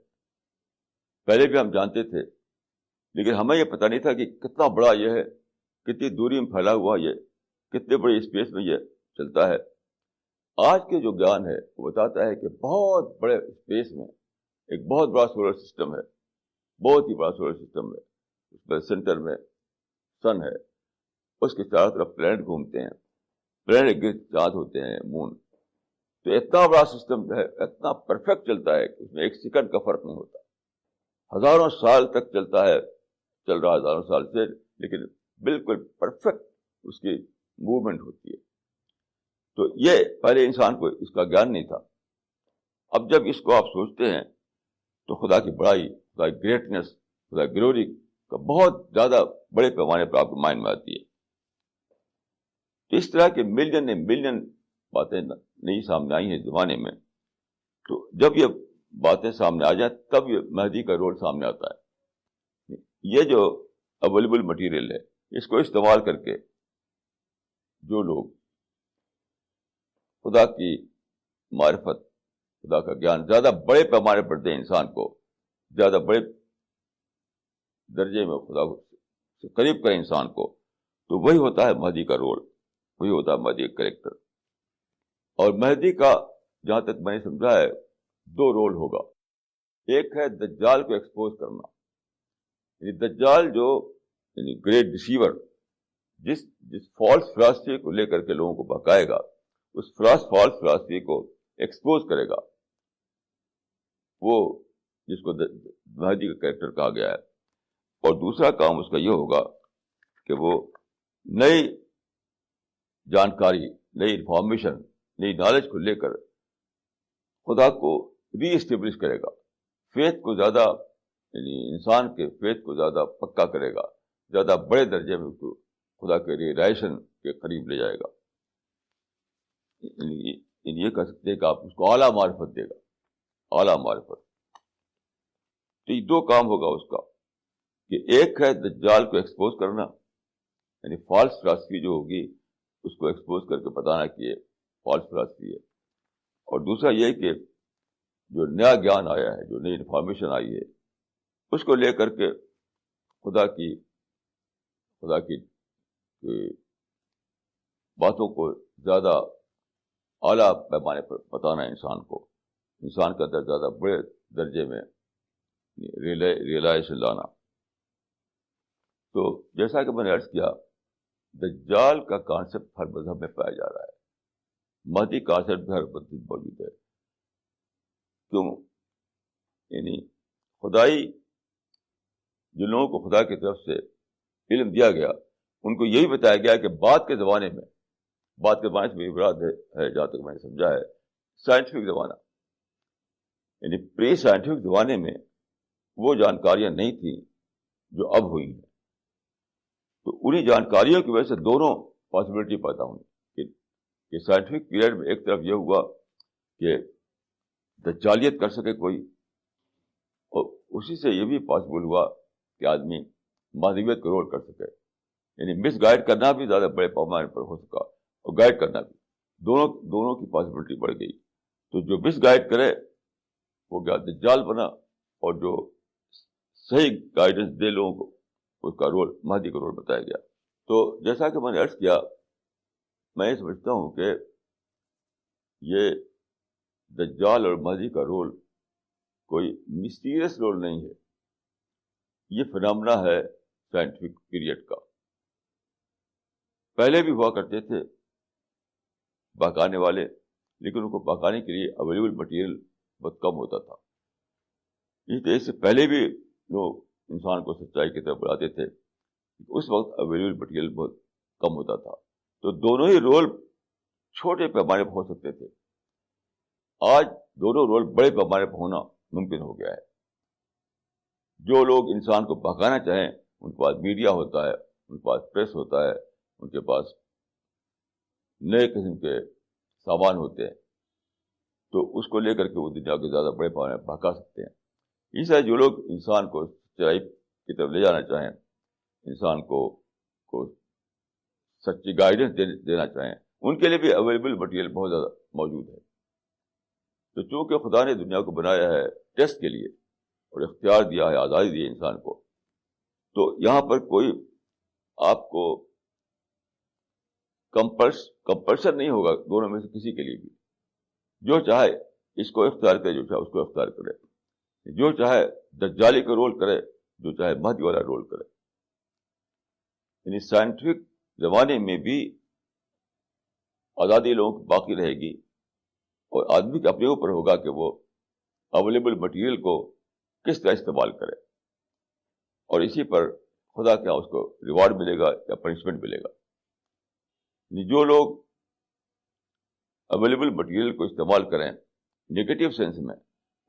پہلے بھی ہم جانتے تھے, لیکن ہمیں یہ پتہ نہیں تھا کہ کتنا بڑا یہ ہے, کتنی دوری میں پھیلا ہوا یہ, کتنے بڑے اسپیس میں یہ چلتا ہے. آج کے جو گیان ہے وہ بتاتا ہے کہ بہت بڑے اسپیس میں ایک بہت بڑا سولر سسٹم ہے, بہت ہی بڑا سولر سسٹم ہے. اس میں سینٹر میں سن ہے, اس کے چاروں طرف پلینٹ گھومتے ہیں, پلینٹ کے چاند ہوتے ہیں, مون. تو اتنا بڑا سسٹم جو ہے اتنا پرفیکٹ چلتا ہے کہ اس میں ایک سیکنڈ کا فرق نہیں ہوتا. ہزاروں سال تک چلتا ہے, چل رہا ہزاروں سال سے, لیکن بالکل پرفیکٹ اس کی موومنٹ ہوتی ہے. تو یہ پہلے انسان کو اس کا گیان نہیں تھا. اب جب اس کو آپ سوچتے ہیں تو خدا کی بڑائی, خدا کی گریٹنس, خدا کی گلوری کا بہت زیادہ بڑے پیمانے پر آپ کے مائنڈ میں آتی ہے. تو اس طرح کے ملین باتیں نہیں سامنے آئی ہیں زمانے میں. تو جب یہ باتیں سامنے آ جائیں تب یہ مہدی کا رول سامنے آتا ہے. یہ جو اویلیبل مٹیریل ہے اس کو استعمال کر کے جو لوگ خدا کی معرفت, خدا کا گیان زیادہ بڑے پیمانے پر دیں انسان کو, زیادہ بڑے درجے میں خدا سے قریب کریں انسان کو, تو وہی ہوتا ہے مہدی کا رول, وہی ہوتا ہے مہدی کا کریکٹر. اور مہدی کا جہاں تک میں نے سمجھا ہے 2 رول ہوگا. ایک ہے دجال کو ایکسپوز کرنا، یعنی دجال جو یعنی گریٹ ڈسیور جس فالس فلاسفی کو لے کر کے لوگوں کو بہکائے گا، اس فالس فلاسفی کو ایکسپوز کرے گا، وہ جس کو مہدی کا کریکٹر کہا گیا ہے. اور دوسرا کام اس کا یہ ہوگا کہ وہ نئی جانکاری، نئی انفارمیشن، نئی نالج کو لے کر خدا کو ری اسٹیبلش کرے گا، فیتھ کو زیادہ یعنی انسان کے فیتھ کو زیادہ پکا کرے گا، زیادہ بڑے درجے میں خدا کے ریلائزیشن کے قریب لے جائے گا. یہ کہہ سکتے ہیں کہ آپ اس کو اعلیٰ معرفت دے گا، اعلیٰ معرفت. تو یہ 2 کام ہوگا اس کا، کہ ایک ہے دجال کو ایکسپوز کرنا، یعنی فالس فلاسفی جو ہوگی اس کو ایکسپوز کر کے بتانا کہ یہ فالس فلاسفی ہے. اور دوسرا یہ کہ جو نیا گیان آیا ہے، جو نئی انفارمیشن آئی ہے، اس کو لے کر کے خدا کی باتوں کو زیادہ اعلیٰ پیمانے پر بتانا انسان کو، انسان کا زیادہ بڑے درجے میں ریلائزیشن لانا. تو جیسا کہ میں نے عرض کیا، دجال کا کانسیپٹ ہر مذہب میں پایا جا رہا ہے، مہدی کانسیپٹ بھی ہر مذہب میں موجود ہے. کیوں؟ یعنی خدائی جن لوگوں کو خدا کی طرف سے علم دیا گیا، ان کو یہی بتایا گیا کہ بعد کے زمانے سے میری مراد ہے جہاں تک میں نے سمجھا ہے سائنٹیفک زمانہ، یعنی پری سائنٹیفک زمانے میں وہ جانکاریاں نہیں تھیں جو اب ہوئی ہیں. تو انہی جانکاریوں کی وجہ سے دونوں پاسبلٹی پیدا ہوئی کہ سائنٹیفک پیریڈ میں ایک طرف یہ ہوا کہ دجالیت کر سکے کوئی، اور اسی سے یہ بھی پاسبل ہوا کہ آدمی مہدویت کا رول کر سکے، یعنی مس گائیڈ کرنا بھی زیادہ بڑے پیمانے پر ہو سکا اور گائیڈ کرنا بھی، دونوں کی پاسبلٹی بڑھ گئی. تو جو مس گائیڈ کرے وہ کیا دجال بنا، اور جو صحیح گائیڈنس دے لوگوں کو اس کا رول مہدی کا رول بتایا گیا. تو جیسا کہ میں نے عرض کیا، میں یہ سمجھتا ہوں کہ یہ دجال اور مہدی کا رول کوئی مسٹیریس رول نہیں ہے، یہ فنامنا ہے سائنٹیفک پیریڈ کا. پہلے بھی ہوا کرتے تھے بہکانے والے، لیکن ان کو بہکانے کے لیے اویلیبل مٹیریل بہت کم ہوتا تھا. اس سے پہلے بھی لوگ انسان کو سچائی کی طرف بلاتے تھے، اس وقت اویلیبل مٹیریل بہت کم ہوتا تھا. تو دونوں ہی رول چھوٹے پیمانے پر ہو سکتے تھے. آج دونوں رول بڑے پیمانے پر ہونا ممکن ہو گیا ہے. جو لوگ انسان کو بہکانا چاہیں ان کے پاس میڈیا ہوتا ہے، ان کے پاس پریس ہوتا ہے، ان کے پاس نئے قسم کے سامان ہوتے ہیں، تو اس کو لے کر کے وہ دنیا کے زیادہ بڑے پیمانے پر بہکا سکتے ہیں. اس طرح جو لوگ انسان کو سچائی کی طرف لے جانا چاہیں، انسان کو سچی گائیڈنس دینا چاہیں، ان کے لیے بھی اویلیبل مٹیریل بہت زیادہ موجود ہے. تو چونکہ خدا نے دنیا کو بنایا ہے ٹیسٹ کے لیے اور اختیار دیا ہے، آزادی دی ہے انسان کو، تو یہاں پر کوئی آپ کو کمپلشن نہیں ہوگا دونوں میں سے کسی کے لیے بھی. جو چاہے اس کو اختیار کرے، جو چاہے اس کو اختیار کرے، جو چاہے دجالی کا رول کرے، جو چاہے مہدی والا رول کرے. یعنی سائنٹیفک زمانے میں بھی آزادی لوگوں کی باقی رہے گی، اور آدمی کے اپنے اوپر ہوگا کہ وہ اویلیبل مٹیریل کو کس طرح استعمال کرے، اور اسی پر خدا کیا اس کو ریوارڈ ملے گا یا پنشمنٹ ملے گا. یعنی جو لوگ اویلیبل مٹیریل کو استعمال کریں نیگیٹو سینس میں،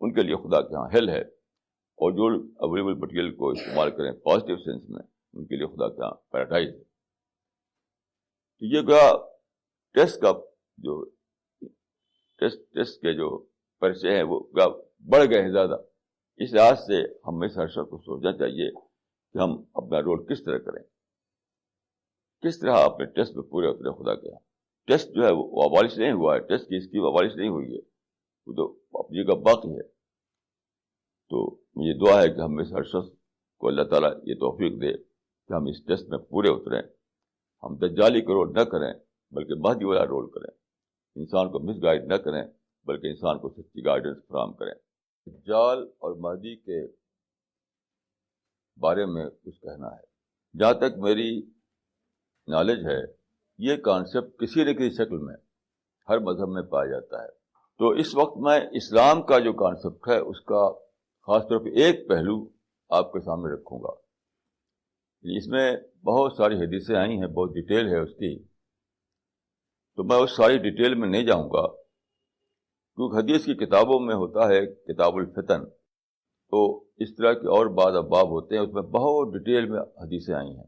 ان کے لیے خدا کے ہاں ہیل ہے، اور جو اویلیبل مٹیریل کو استعمال کریں پازیٹیو سینس میں، ان کے لیے خدا کے ہاں پیراڈائز ہے. تو یہ گیا ٹیسٹ کا جو ٹیسٹ کے جو پرچے ہیں وہ بڑھ گئے ہیں زیادہ. اس لحاظ سے ہمیں ہر شخص کو سوچنا چاہیے کہ ہم اپنا رول کس طرح کریں، کس طرح اپنے ٹیسٹ میں پورے اترے خدا کے ہاں. ٹیسٹ جو ہے وہ ابالش نہیں ہوا ہے، ٹیسٹ کی اسکیم ابالش نہیں ہوئی ہے، وہ تو اپنی جگہ باقی ہے. تو مجھے دعا ہے کہ ہم میں سے ہر شخص کو اللہ تعالیٰ یہ توفیق دے کہ ہم اس ٹیسٹ میں پورے اتریں، ہم دجالی کا رول نہ کریں بلکہ مہدی والا رول کریں. انسان کو مس گائڈ نہ کریں بلکہ انسان کو سچی گائیڈنس فراہم کریں۔ دجال اور مہدی کے بارے میں کچھ کہنا ہے۔ جہاں تک میری نالج ہے یہ کانسیپٹ کسی نہ کسی شکل میں ہر مذہب میں پایا جاتا ہے۔ تو اس وقت میں اسلام کا جو کانسیپٹ ہے اس کا خاص طور پہ ایک پہلو آپ کے سامنے رکھوں گا۔ اس میں بہت ساری حدیثیں آئی ہیں، بہت ڈیٹیل ہے اس کی، تو میں اس ساری ڈیٹیل میں نہیں جاؤں گا کیونکہ حدیث کی کتابوں میں ہوتا ہے کتاب الفتن، تو اس طرح کے اور بعض ابواب ہوتے ہیں، اس میں بہت ڈیٹیل میں حدیثیں آئی ہیں،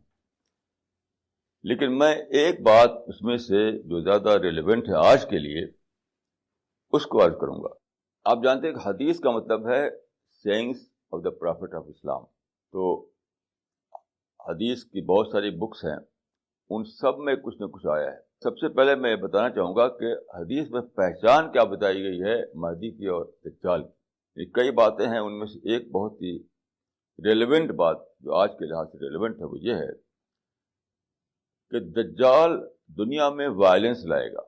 لیکن میں ایک بات اس میں سے جو زیادہ ریلیونٹ ہے آج کے لیے اس کو عرض کروں گا۔ آپ جانتے ہیں کہ حدیث کا مطلب ہے sayings of the prophet of Islam, تو حدیث کی بہت ساری بکس ہیں، ان سب میں کچھ نہ کچھ آیا ہے۔ سب سے پہلے میں یہ بتانا چاہوں گا کہ حدیث میں پہچان کیا بتائی گئی ہے مہدی کی اور دجال کی۔ کئی باتیں ہیں، ان میں سے ایک بہت ہی ریلیونٹ بات جو آج کے لحاظ سے ریلیونٹ ہے وہ یہ ہے کہ دجال دنیا میں وائلنس لائے گا۔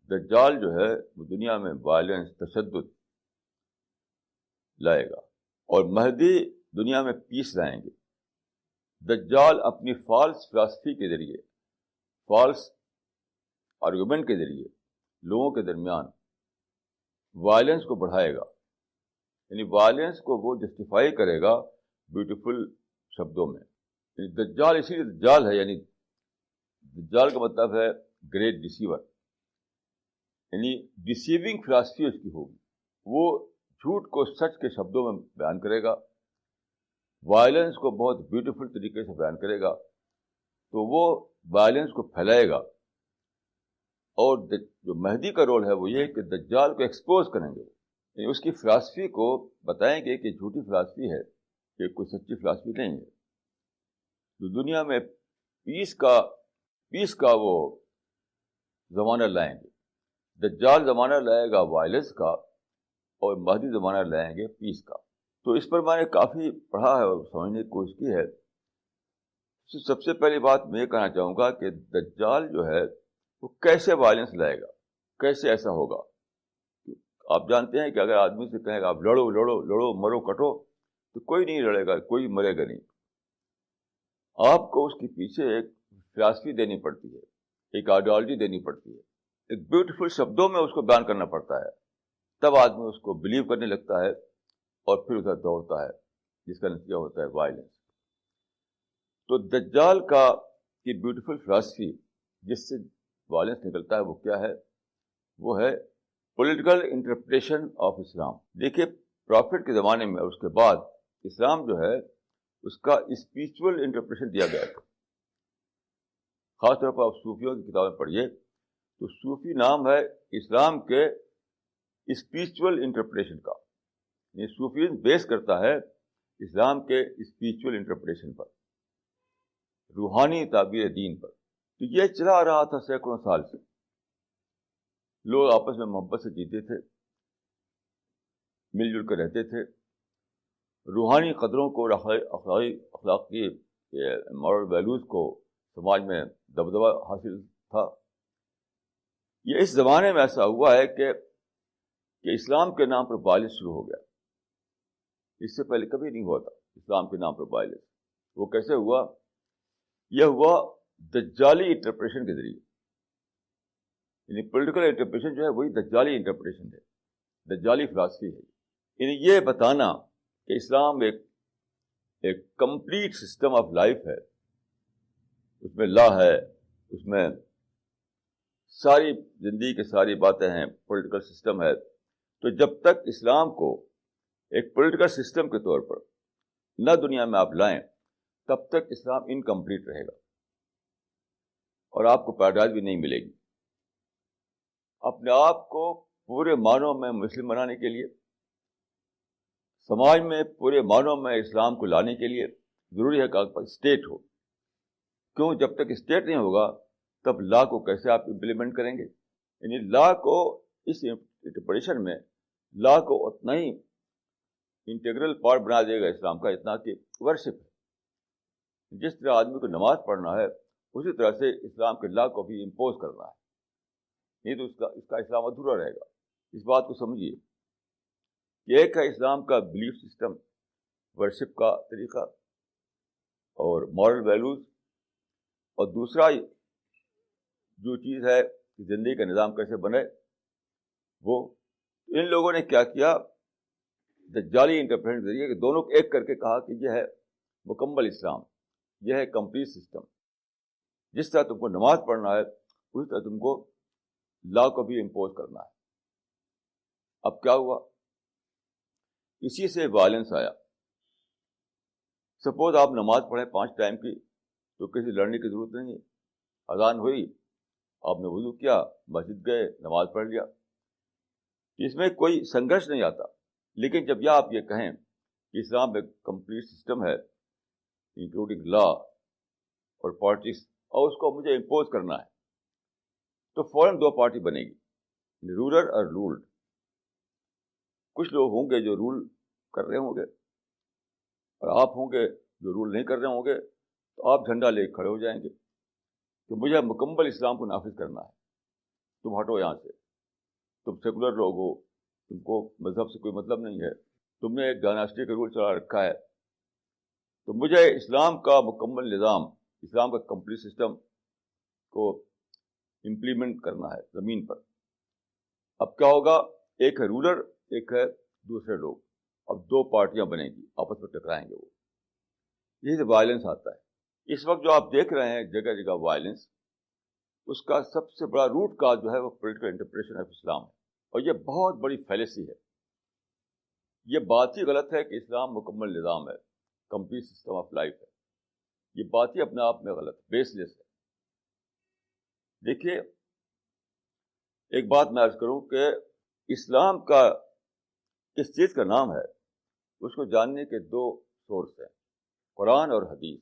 دجال جو ہے وہ دنیا میں وائلنس، تشدد لائے گا، اور مہدی دنیا میں پیس لائیں گے۔ دجال اپنی فالس فلاسفی کے ذریعے، فالس آرگومنٹ کے ذریعے لوگوں کے درمیان وائلنس کو بڑھائے گا، یعنی وائلنس کو وہ جسٹیفائی کرے گا بیوٹیفل شبدوں میں۔ یعنی دجال اسی لیے دجال ہے، یعنی دجال کا مطلب ہے گریٹ ڈیسیور، یعنی ڈیسیونگ فلاسفی اس کی ہوگی، وہ جھوٹ کو سچ کے شبدوں میں بیان کرے گا، وائلنس کو بہت بیوٹیفل طریقے سے بیان کرے گا، تو وہ وائلنس کو پھیلائے گا۔ اور جو مہدی کا رول ہے وہ یہ کہ دجال کو ایکسپوز کریں گے، یعنی اس کی فلاسفی کو بتائیں گے کہ جھوٹی فلاسفی ہے، کہ کوئی سچی فلاسفی نہیں ہے۔ تو دنیا میں پیس کا وہ زمانہ لائیں گے۔ دجال زمانہ لائے گا وائلنس کا، اور مہدی زمانہ لائیں گے پیس کا۔ تو اس پر میں نے کافی پڑھا ہے اور سمجھنے کی کوشش کی ہے۔ سب سے پہلی بات میں یہ کہنا چاہوں گا کہ دجال جو ہے وہ کیسے وائلنس لائے گا، کیسے ایسا ہوگا۔ آپ جانتے ہیں کہ اگر آدمی سے کہے گا آپ لڑو لڑو لڑو مرو کٹو، تو کوئی نہیں لڑے گا، کوئی مرے گا نہیں۔ آپ کو اس کے پیچھے ایک فلاسفی دینی پڑتی ہے، ایک آئیڈیالوجی دینی پڑتی ہے، ایک بیوٹیفل شبدوں میں اس کو بیان کرنا پڑتا ہے، تب آدمی اس کو بلیو کرنے لگتا ہے اور پھر ادھر دوڑتا ہے، جس کا نتیجہ ہوتا ہے وائلنس۔ تو دجال کی بیوٹیفل فلاسفی جس سے وائلنس نکلتا ہے وہ کیا ہے؟ وہ ہے پولیٹیکل انٹرپریٹیشن آف اسلام۔ دیکھیے پرافٹ کے زمانے میں اور اس کے بعد اسلام جو ہے اس کا اسپریچول انٹرپریٹیشن دیا گیا تھا۔ خاص طور پر آپ صوفیوں کی کتابیں پڑھیے تو صوفی نام ہے اسلام کے اسپریچول انٹرپریٹیشن کا، یعنی صوفیزم بیس کرتا ہے اسلام کے اسپریچول انٹرپریٹیشن پر، روحانی تعبیر دین پر۔ تو یہ چلا آ رہا تھا سینکڑوں سال سے، لوگ آپس میں محبت سے جیتے تھے، مل جل کر رہتے تھے، روحانی قدروں کو، اخلاقی مورل ویلیوز کو سماج میں دبدبہ حاصل تھا۔ یہ اس زمانے میں ایسا ہوا ہے کہ اسلام کے نام پر وائلنس شروع ہو گیا۔ اس سے پہلے کبھی نہیں ہوا تھا اسلام کے نام پر وائلنس۔ وہ کیسے ہوا؟ یہ ہوا دجالی انٹرپریشن کے ذریعے، یعنی پولیٹیکل انٹرپریشن جو ہے وہی دجالی انٹرپریشن ہے، دجالی فلاسفی ہے۔ یعنی یہ بتانا کہ اسلام ایک کمپلیٹ سسٹم آف لائف ہے، اس میں لا ہے، اس میں ساری زندگی کی ساری باتیں ہیں، پولیٹیکل سسٹم ہے۔ تو جب تک اسلام کو ایک پولیٹیکل سسٹم کے طور پر نہ دنیا میں آپ لائیں تب تک اسلام انکمپلیٹ رہے گا اور آپ کو پیراڈائز بھی نہیں ملے گی۔ اپنے آپ کو پورے معنوں میں مسلم بنانے کے لیے، سماج میں پورے معنوں میں اسلام کو لانے کے لیے ضروری ہے کہ آپ پر اسٹیٹ ہو۔ کیوں؟ جب تک اسٹیٹ نہیں ہوگا تب لا کو کیسے آپ امپلیمنٹ کریں گے؟ یعنی لا کو اس انٹرپریشن میں لا کو اتنا ہی انٹیگرل پارٹ بنا دے گا اسلام کا اتنا کہ ورشپ ہے۔ جس طرح آدمی کو نماز پڑھنا ہے اسی طرح سے اسلام کے لا کو بھی امپوز کرنا ہے۔ نہیں تو اس کا اسلام ادھورا رہے گا. اس بات کو سمجھیے کہ ایک ہے اسلام کا بلیف سسٹم، ورشپ کا طریقہ اور مورل ویلیوز، اور دوسرا جو چیز ہے کہ زندگی کا نظام کیسے بنے وہ. ان لوگوں نے کیا کیا، دجالی انٹرپریشن کے ذریعے کہ دونوں کو ایک کر کے کہا کہ یہ ہے مکمل اسلام، یہ ہے کمپلیٹ سسٹم. جس طرح تم کو نماز پڑھنا ہے اسی طرح تم کو لا کو بھی امپوز کرنا ہے. اب کیا ہوا، اسی سے وائلنس آیا. سپوز آپ نماز پڑھیں 5 ٹائم کی تو کسی لڑنے کی ضرورت نہیں ہے. اذان ہوئی، آپ نے وضو کیا، مسجد گئے، نماز پڑھ لیا. اس میں کوئی سنگھرش نہیں آتا. لیکن جب آپ یہ کہیں کہ اسلام ایک کمپلیٹ سسٹم ہے انکلوڈنگ لا اور پالیٹکس، اور اس کو مجھے امپوز کرنا ہے، تو فوراً 2 پارٹی بنے گی، رولر اور رولڈ. کچھ لوگ ہوں گے جو رول کر رہے ہوں گے اور آپ ہوں گے جو رول نہیں کر رہے ہوں گے. تو آپ جھنڈا لے کے کھڑے ہو جائیں گے کہ مجھے مکمل اسلام کو نافذ کرنا ہے، تم ہٹو یہاں سے، تم سیکولر لوگ ہو، تم کو مذہب سے کوئی مطلب نہیں ہے، تم نے ایک ڈائناسٹی کا رول چلا رکھا ہے. تو مجھے اسلام کا مکمل نظام، اسلام کا کمپلیٹ سسٹم کو امپلیمنٹ کرنا ہے زمین پر. اب کیا ہوگا، ایک ہے رولر، ایک ہے دوسرے لوگ. اب 2 پارٹیاں بنیں گی، آپس میں ٹکرائیں گے. وہ یہی سے وائلنس آتا ہے. اس وقت جو آپ دیکھ رہے ہیں جگہ جگہ وائلنس، اس کا سب سے بڑا روٹ کاز جو ہے وہ پولیٹیکل انٹرپریشن آف اسلام ہے. اور یہ بہت بڑی فیلیسی ہے. یہ بات ہی غلط ہے کہ اسلام مکمل نظام ہے، کمپلیٹ سسٹم آف لائف ہے. یہ بات ہی اپنے آپ میں غلط ہے، بیس لیس ہے. دیکھیے ایک بات میں عرض کروں کہ اسلام کا کس چیز کا نام ہے، اس کو جاننے کے 2 سورس ہیں، قرآن اور حدیث.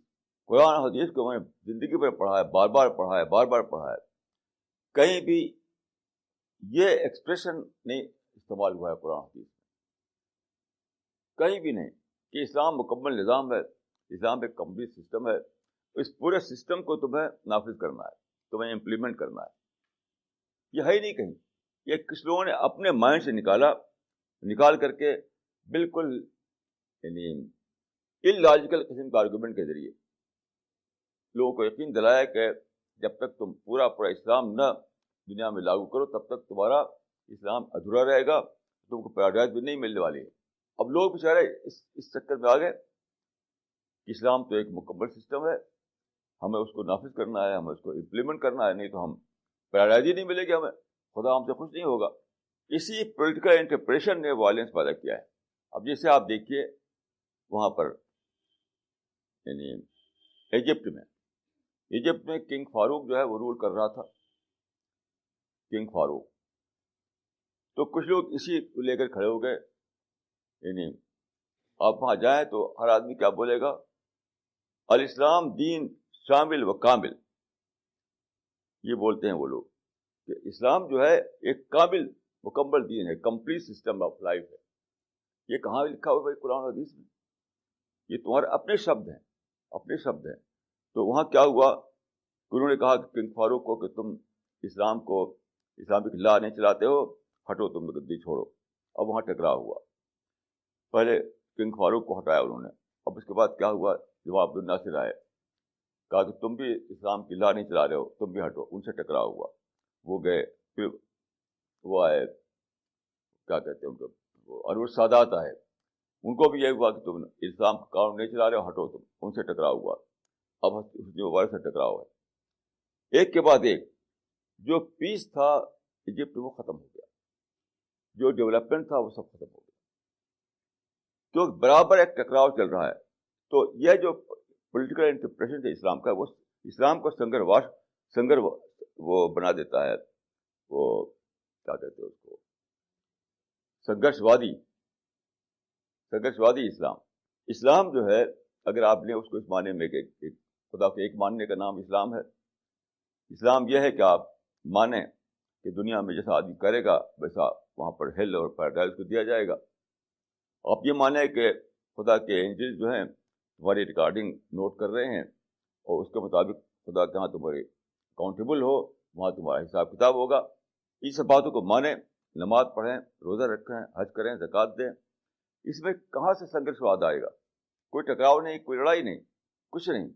قرآن اور حدیث کو میں نے زندگی پر پڑھا ہے، بار بار پڑھا ہے، بار بار پڑھا ہے. کہیں بھی یہ ایکسپریشن نہیں استعمال ہوا ہے قرآن حدیث میں، کہیں بھی نہیں، کہ اسلام مکمل نظام ہے، اسلام ایک کمپلیٹ سسٹم ہے. اس پورے سسٹم کو تمہیں نافذ کرنا ہے، تمہیں امپلیمنٹ کرنا ہے. یہ ہے ہی نہیں کہیں. یہ کچھ لوگوں نے اپنے مائنڈ سے نکال کر کے بالکل یعنی اللاجیکل قسم کا آرگومنٹ کے ذریعے لوگوں کو یقین دلایا کہ جب تک تم پورا اسلام نہ دنیا میں لاگو کرو تب تک تمہارا اسلام ادھورا رہے گا، تم کو پیراڈائز بھی نہیں ملنے والی ہے. اب لوگ بیچارے اس چکر میں آ گئے کہ اسلام تو ایک مکمل سسٹم ہے، ہمیں اس کو نافذ کرنا ہے، ہمیں اس کو امپلیمنٹ کرنا ہے، نہیں تو ہم پیراڈائز ہی نہیں ملے گی، ہمیں خدا ہم سے خوش نہیں ہوگا. اسی پولیٹیکل انٹرپریشن نے وائلنس پیدا کیا ہے. اب جیسے آپ دیکھیے وہاں پر یعنی ایجپٹ میں کنگ فاروق جو ہے وہ رول کر رہا تھا، کنگ فاروق. تو کچھ لوگ اسی کو لے کر کھڑے ہو گئے. یعنی آپ وہاں جائیں تو ہر آدمی کیا بولے گا، الاسلام دین شامل و کامل. یہ بولتے ہیں وہ لوگ کہ اسلام جو ہے ایک کامل مکمل دین ہے، کمپلیٹ سسٹم آف لائف ہے. یہ کہاں لکھا ہوا ہے قرآن و حدیث میں؟ یہ تمہارے اپنے شبد ہیں، اپنے شبد ہیں. تو وہاں کیا ہوا، انہوں نے کہا کہ کنگ فاروق کو کہ تم اسلام کو اسلامک لا نہیں چلاتے ہو، ہٹو، تم گدی چھوڑو. اب وہاں ٹکراؤ ہوا. پہلے کنگ فاروق کو ہٹایا انہوں نے. اب اس کے بعد کیا ہوا، جواب عبد الناصر آئے، کہا کہ تم بھی اسلام کی لا نہیں چلا رہے ہو، تم بھی ہٹو. ان سے ٹکراؤ ہوا. وہ گئے، پھر وہ آئے، کیا کہتے ہیں ان کو، وہ انور سادات آئے، ان کو بھی یہ ہوا کہ تم اسلام کا قانون نہیں چلا رہے ہو، ہٹو تم. ان سے ٹکراؤ ہوا. اب حسنی مبارک سے ٹکراؤ ہے. ایک کے بعد ایک جو پیس تھا ایجپٹ وہ ختم ہو گیا، جو ڈیولپمنٹ تھا وہ سب ختم ہو گیا، کیونکہ برابر ایک ٹکراؤ چل رہا ہے. تو یہ جو پولیٹیکل انٹرپریشن ہے اسلام کا، وہ اسلام کو سنگر وہ بنا دیتا ہے، وہ کیا کہتے ہیں اس کو، سنگرش وادی اسلام جو ہے، اگر آپ نے اس کو اس معنی میں کہ خدا کو ایک ماننے کا نام اسلام ہے. اسلام یہ ہے کہ آپ مانیں کہ دنیا میں جیسا آدمی کرے گا ویسا وہاں پر ہیل اور پیراڈائز کو دیا جائے گا. آپ یہ مانیں کہ خدا کے اینجل جو ہیں تمہاری ریکارڈنگ نوٹ کر رہے ہیں اور اس کے مطابق خدا کہاں تمہارے اکاؤنٹیبل ہو، وہاں تمہارا حساب کتاب ہوگا. ان سب باتوں کو مانیں، نماز پڑھیں، روزہ رکھیں، حج کریں، زکوٰۃ دیں. اس میں کہاں سے سنگھرش واد آئے گا؟ کوئی ٹکراؤ نہیں، کوئی لڑائی نہیں، کچھ نہیں.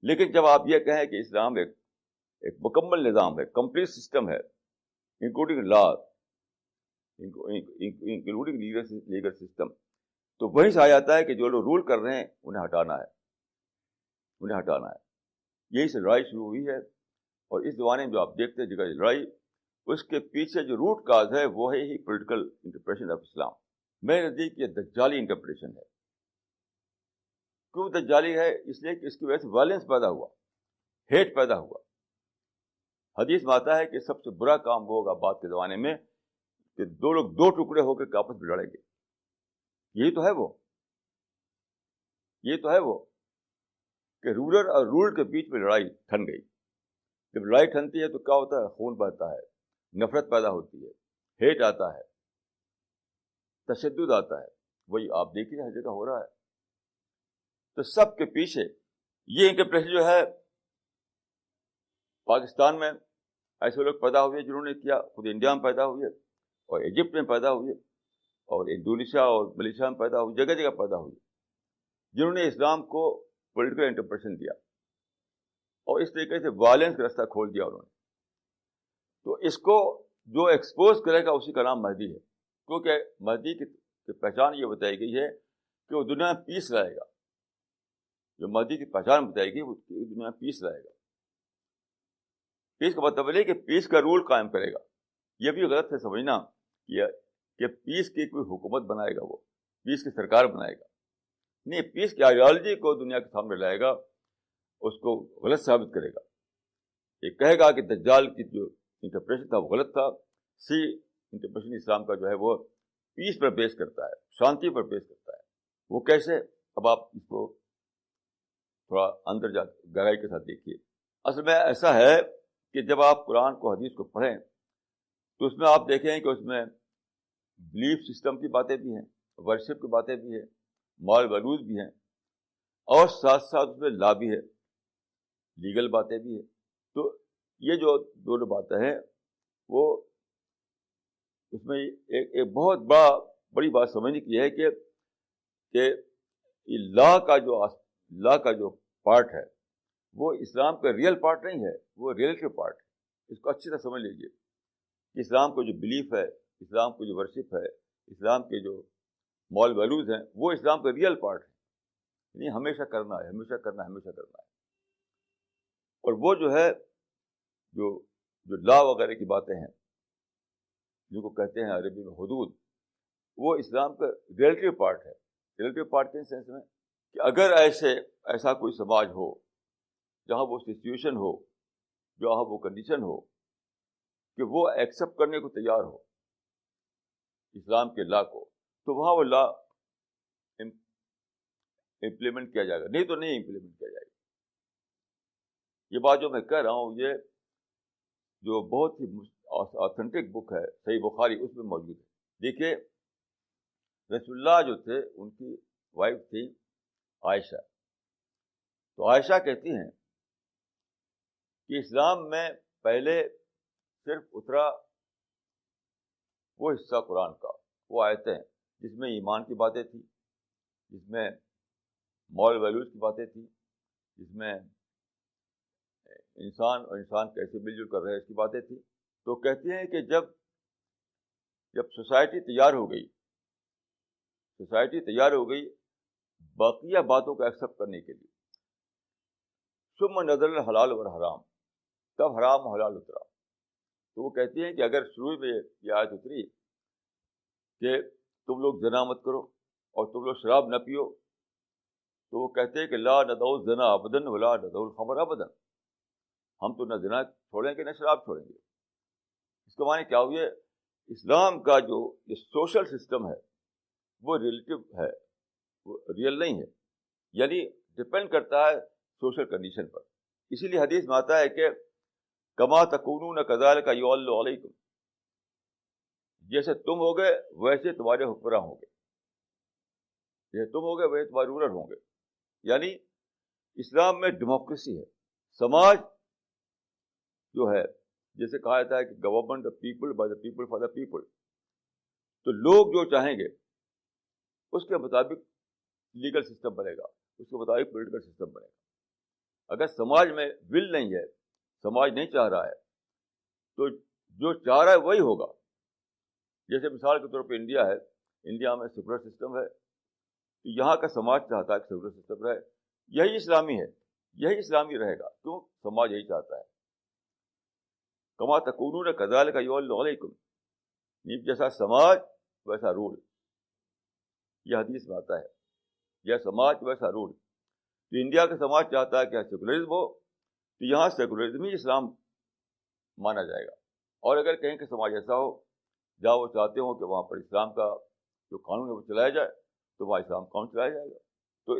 لیکن جب آپ یہ کہیں کہ اسلام ایک مکمل نظام ہے، کمپلیٹ سسٹم ہے، انکلوڈنگ لا، انکلوڈنگ لیگل سسٹم، تو وہیں سے آ جاتا ہے کہ جو لوگ رول کر رہے ہیں انہیں ہٹانا ہے، انہیں ہٹانا ہے. یہی سے لڑائی شروع ہوئی ہے. اور اس زمانے میں جو آپ دیکھتے ہیں جگہ لڑائی، اس کے پیچھے جو روٹ کاز ہے وہ ہے ہی پولیٹیکل انٹرپریشن آف اسلام. میرے نزدیک یہ دجالی انٹرپریشن ہے. کیوں دجالی ہے؟ اس لیے کہ اس کی وجہ سے وائلنس پیدا ہوا، ہیٹ پیدا ہوا. حدیث میں آتا ہے کہ سب سے برا کام وہ ہوگا بعد کے زمانے میں کہ دو لوگ دو ٹکڑے ہو کے آپس میں لڑیں گے. یہی تو ہے وہ، یہ تو ہے وہ کہ رولر اور رول کے بیچ میں لڑائی ٹھن گئی. جب لڑائی ٹھنتی ہے تو کیا ہوتا ہے؟ خون بہتا ہے، نفرت پیدا ہوتی ہے، ہیٹ آتا ہے، تشدد آتا ہے. وہی آپ دیکھیے ہر جگہ ہو رہا ہے. تو سب کے پیچھے یہ انٹرپریشن جو ہے، پاکستان میں ایسے لوگ پیدا ہوئے جنہوں نے کیا، خود انڈیا میں پیدا ہوئے، اور ایجپٹ میں پیدا ہوئے، اور انڈونیشیا اور ملیشیا میں پیدا ہوئے، جگہ جگہ پیدا ہوئے، جنہوں نے اسلام کو پولیٹیکل انٹرپریشن دیا اور اس طریقے سے وائلنس کا راستہ کھول دیا انہوں نے. تو اس کو جو ایکسپوز کرے گا اسی کا نام مہدی ہے. کیونکہ مہدی کی پہچان یہ بتائی گئی ہے کہ وہ دنیا میں پیس لائے گا. جو مہدی کی پہچان بتائی گئی وہ دنیا میں پیس لائے گا. پیس کا مطلب ہے کہ پیس کا رول قائم کرے گا. یہ بھی غلط ہے سمجھنا کہ پیس کی کوئی حکومت بنائے گا، وہ پیس کی سرکار بنائے گا. نہیں، پیس کی آئیڈیالوجی کو دنیا کے سامنے لائے گا، اس کو غلط ثابت کرے گا. یہ کہے گا کہ دجال کی جو انٹرپریشن تھا وہ غلط تھا. انٹرپریشن اسلام کا جو ہے وہ پیس پر بیس کرتا ہے، شانتی پر بیس کرتا ہے. وہ کیسے؟ اب آپ اس کو تھوڑا اندر جا گہرائی کے ساتھ دیکھیے. اصل میں ایسا ہے کہ جب آپ قرآن کو، حدیث کو پڑھیں تو اس میں آپ دیکھیں کہ اس میں بلیف سسٹم کی باتیں بھی ہیں، ورشپ کی باتیں بھی ہیں، مال ویلوز بھی ہیں، اور ساتھ ساتھ اس میں لا بھی ہے، لیگل باتیں بھی ہیں. تو یہ جو دونوں باتیں ہیں وہ اس میں ایک بہت بڑی بات سمجھنے کی ہے کہ لا کا جو پارٹ ہے وہ اسلام کا ریئل پارٹ نہیں ہے، وہ ریلیٹو پارٹ ہے. اس کو اچھی طرح سمجھ لیجیے کہ اسلام کو جو بلیف ہے، اسلام کو جو ورشپ ہے، اسلام کے جو مال ویلوز ہیں، وہ اسلام کا ریئل پارٹ ہے. یعنی ہمیشہ کرنا ہے، ہمیشہ کرنا ہے، ہمیشہ کرنا ہے. اور وہ جو ہے جو لا وغیرہ کی باتیں ہیں، جن کو کہتے ہیں عربی میں حدود، وہ اسلام کا ریلیٹو پارٹ ہے. ریلیٹو پارٹ کے سینس میں کہ اگر ایسا کوئی سماج ہو جہاں وہ سچویشن ہو، جہاں وہ کنڈیشن ہو کہ وہ ایکسیپٹ کرنے کو تیار ہو اسلام کے لا کو، تو وہاں وہ لا امپلیمنٹ کیا جائے گا. نہیں تو نہیں امپلیمنٹ کیا جائے گا. یہ بات جو میں کہہ رہا ہوں، یہ جو بہت ہی آتھینٹک بک ہے صحیح بخاری، اس میں موجود ہے. دیکھیے رسول اللہ جو تھے ان کی وائف تھی عائشہ. تو عائشہ کہتی ہیں کہ اسلام میں پہلے صرف اترا وہ حصہ قرآن کا، وہ آیتیں جس میں ایمان کی باتیں تھیں، جس میں مورل ویلیوز کی باتیں تھیں، جس میں انسان اور انسان کیسے مل جل کر رہے اس کی باتیں تھیں. تو کہتی ہیں کہ جب سوسائٹی تیار ہو گئی باقیہ باتوں کو ایکسیپٹ کرنے کے لیے، ثم نظر الحلال والحرام، تب حرام و حلال اترا. تو وہ کہتی ہیں کہ اگر شروع میں یہ آیت اتری کہ تم لوگ زنا مت کرو اور تم لوگ شراب نہ پیو، تو وہ کہتے ہیں کہ لا ندعو الزنا ابدا ولا ندعو الخمر ابدا، ہم تو نہ زنا چھوڑیں گے نہ شراب چھوڑیں گے. اس کا معنی کیا ہوئے؟ اسلام کا جو یہ سوشل سسٹم ہے وہ ریلیٹو ہے، وہ ریئل نہیں ہے. یعنی ڈپینڈ کرتا ہے سوشل کنڈیشن پر. اسی لیے حدیث میں آتا ہے کہ کما تکونون کذالک یولى علیکم، جیسے تم ہوگے ویسے تمہارے حکمراں ہوں گے، جیسے تم ہوگے ویسے تمہارے رولر ہوں گے. یعنی اسلام میں ڈیموکریسی ہے. سماج جو ہے جیسے کہا جاتا ہے کہ government of people by the people for the people. تو لوگ جو چاہیں گے اس کے مطابق لیگل سسٹم بنے گا, اس کے مطابق پولیٹیکل سسٹم بنے گا. اگر سماج میں ول نہیں ہے, سماج نہیں چاہ رہا ہے, تو جو چاہ رہا ہے وہی ہوگا. جیسے مثال کے طور پہ انڈیا ہے, انڈیا میں سیکولر سسٹم ہے, تو یہاں کا سماج چاہتا ہے کہ سیکولر سسٹم رہے, یہی اسلامی ہے, یہی اسلامی رہے گا. کیوں؟ سماج یہی چاہتا ہے. کما تکونون کذالک یولى علیکم, جیسا سماج ویسا رول, یہ حدیث میں آتا ہے, یہ سماج ویسا رول. تو انڈیا کا سماج چاہتا ہے کہ سیکولرزم ہو, تو یہاں سیکولرزم ہی اسلام مانا جائے گا. اور اگر کہیں کہ سماج ایسا ہو جہاں وہ چاہتے ہوں کہ وہاں پر اسلام کا جو قانون ہے وہ چلایا جائے, تو وہاں اسلام قانون چلایا جائے گا. تو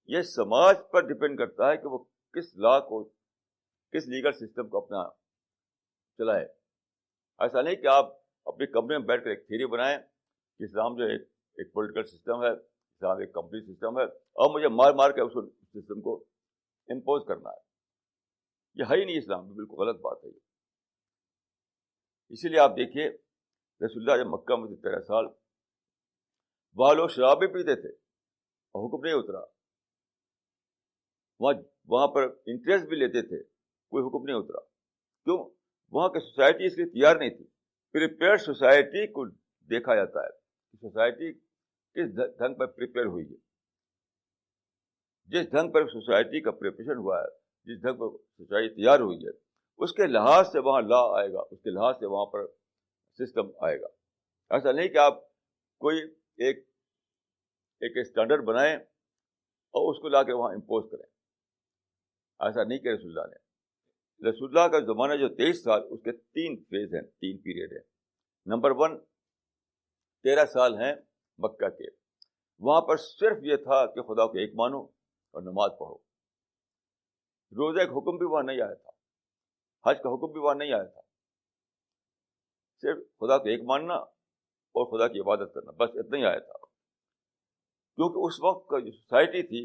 یہ سماج پر ڈپینڈ کرتا ہے کہ وہ کس لا کو, کس لیگل سسٹم کو اپنا چلائے. ایسا نہیں کہ آپ اپنے کمرے میں بیٹھ کر ایک تھیوری بنائیں کہ اسلام جو ایک پولیٹیکل سسٹم ہے, اسلام ایک کمپلیٹ سسٹم ہے, اور مجھے مار مار کے اس سسٹم کو امپوز کرنا ہے. یہ ہے ہی نہیں اسلام, بالکل غلط بات ہے یہ. اسی لیے آپ دیکھیے رسول اللہ جب مکہ میں 13 سال, وہاں لوگ شراب بھی پیتے تھے اور حکم نہیں اترا. وہاں پر انٹرسٹ بھی لیتے تھے, کوئی حکم نہیں اترا. کیوں؟ وہاں کی سوسائٹی اس لیے تیار نہیں تھی. پریپیئر سوسائٹی کو دیکھا جاتا ہے کہ سوسائٹی کس ڈھنگ پر پریپیئر ہوئی ہے. جس ڈھنگ پر سوسائٹی کا پریپریشن ہوا ہے, جس ڈھنگ پر سوسائٹی تیار ہوئی ہے, اس کے لحاظ سے وہاں لا آئے گا, اس کے لحاظ سے وہاں پر سسٹم آئے گا. ایسا نہیں کہ آپ کوئی ایک اسٹینڈرڈ بنائیں اور اس کو لا کے وہاں امپوز کریں. ایسا نہیں کہ رسول اللہ نے. رسول اللہ کا زمانہ جو 23 سال, اس کے 3 فیز ہیں, 3 پیریڈ ہیں. نمبر 1, 13 سال ہیں مکہ کے. وہاں پر صرف یہ تھا کہ خدا کو ایک مانو اور نماز پڑھو. روزے کا حکم بھی وہاں نہیں آیا تھا, حج کا حکم بھی وہاں نہیں آیا تھا. صرف خدا کو ایک ماننا اور خدا کی عبادت کرنا, بس اتنا ہی آیا تھا. کیونکہ اس وقت کا جو سوسائٹی تھی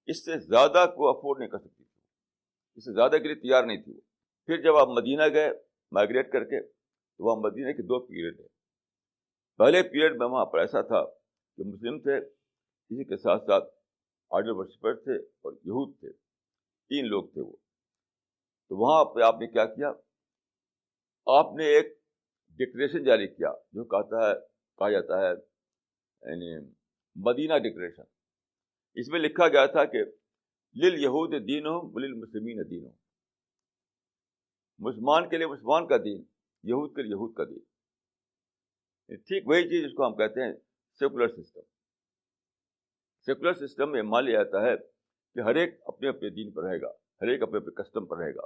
اس سے زیادہ کو افورڈ نہیں کر سکتی تھی, اس سے زیادہ کے لیے تیار نہیں تھی وہ. پھر جب آپ مدینہ گئے مائگریٹ کر کے, تو وہاں مدینہ کے 2 پیریڈ ہیں. پہلے پیریڈ میں وہاں پر ایسا تھا کہ مسلم تھے, اسی کے ساتھ ساتھ آئیڈل ورشپر تھے اور یہود تھے, 3 لوگ تھے وہ. تو وہاں پہ آپ نے کیا کیا, آپ نے ایک ڈکلیریشن جاری کیا جو کہا جاتا ہے یعنی مدینہ ڈکلیریشن. اس میں لکھا گیا تھا کہ لِلْيَهُودِ دِينُهُمْ وَلِلْمُسْلِمِينَ دِينُهُمْ, مسلمان کے لیے مسلمان کا دین, یہود کے لیے یہود کا دین. ٹھیک وہی چیز جس کو ہم کہتے ہیں سیکولر سسٹم. سیکولر سسٹم میں مان لیا جاتا ہے کہ ہر ایک اپنے اپنے دین پر رہے گا, ہر ایک اپنے اپنے کسٹم پر رہے گا,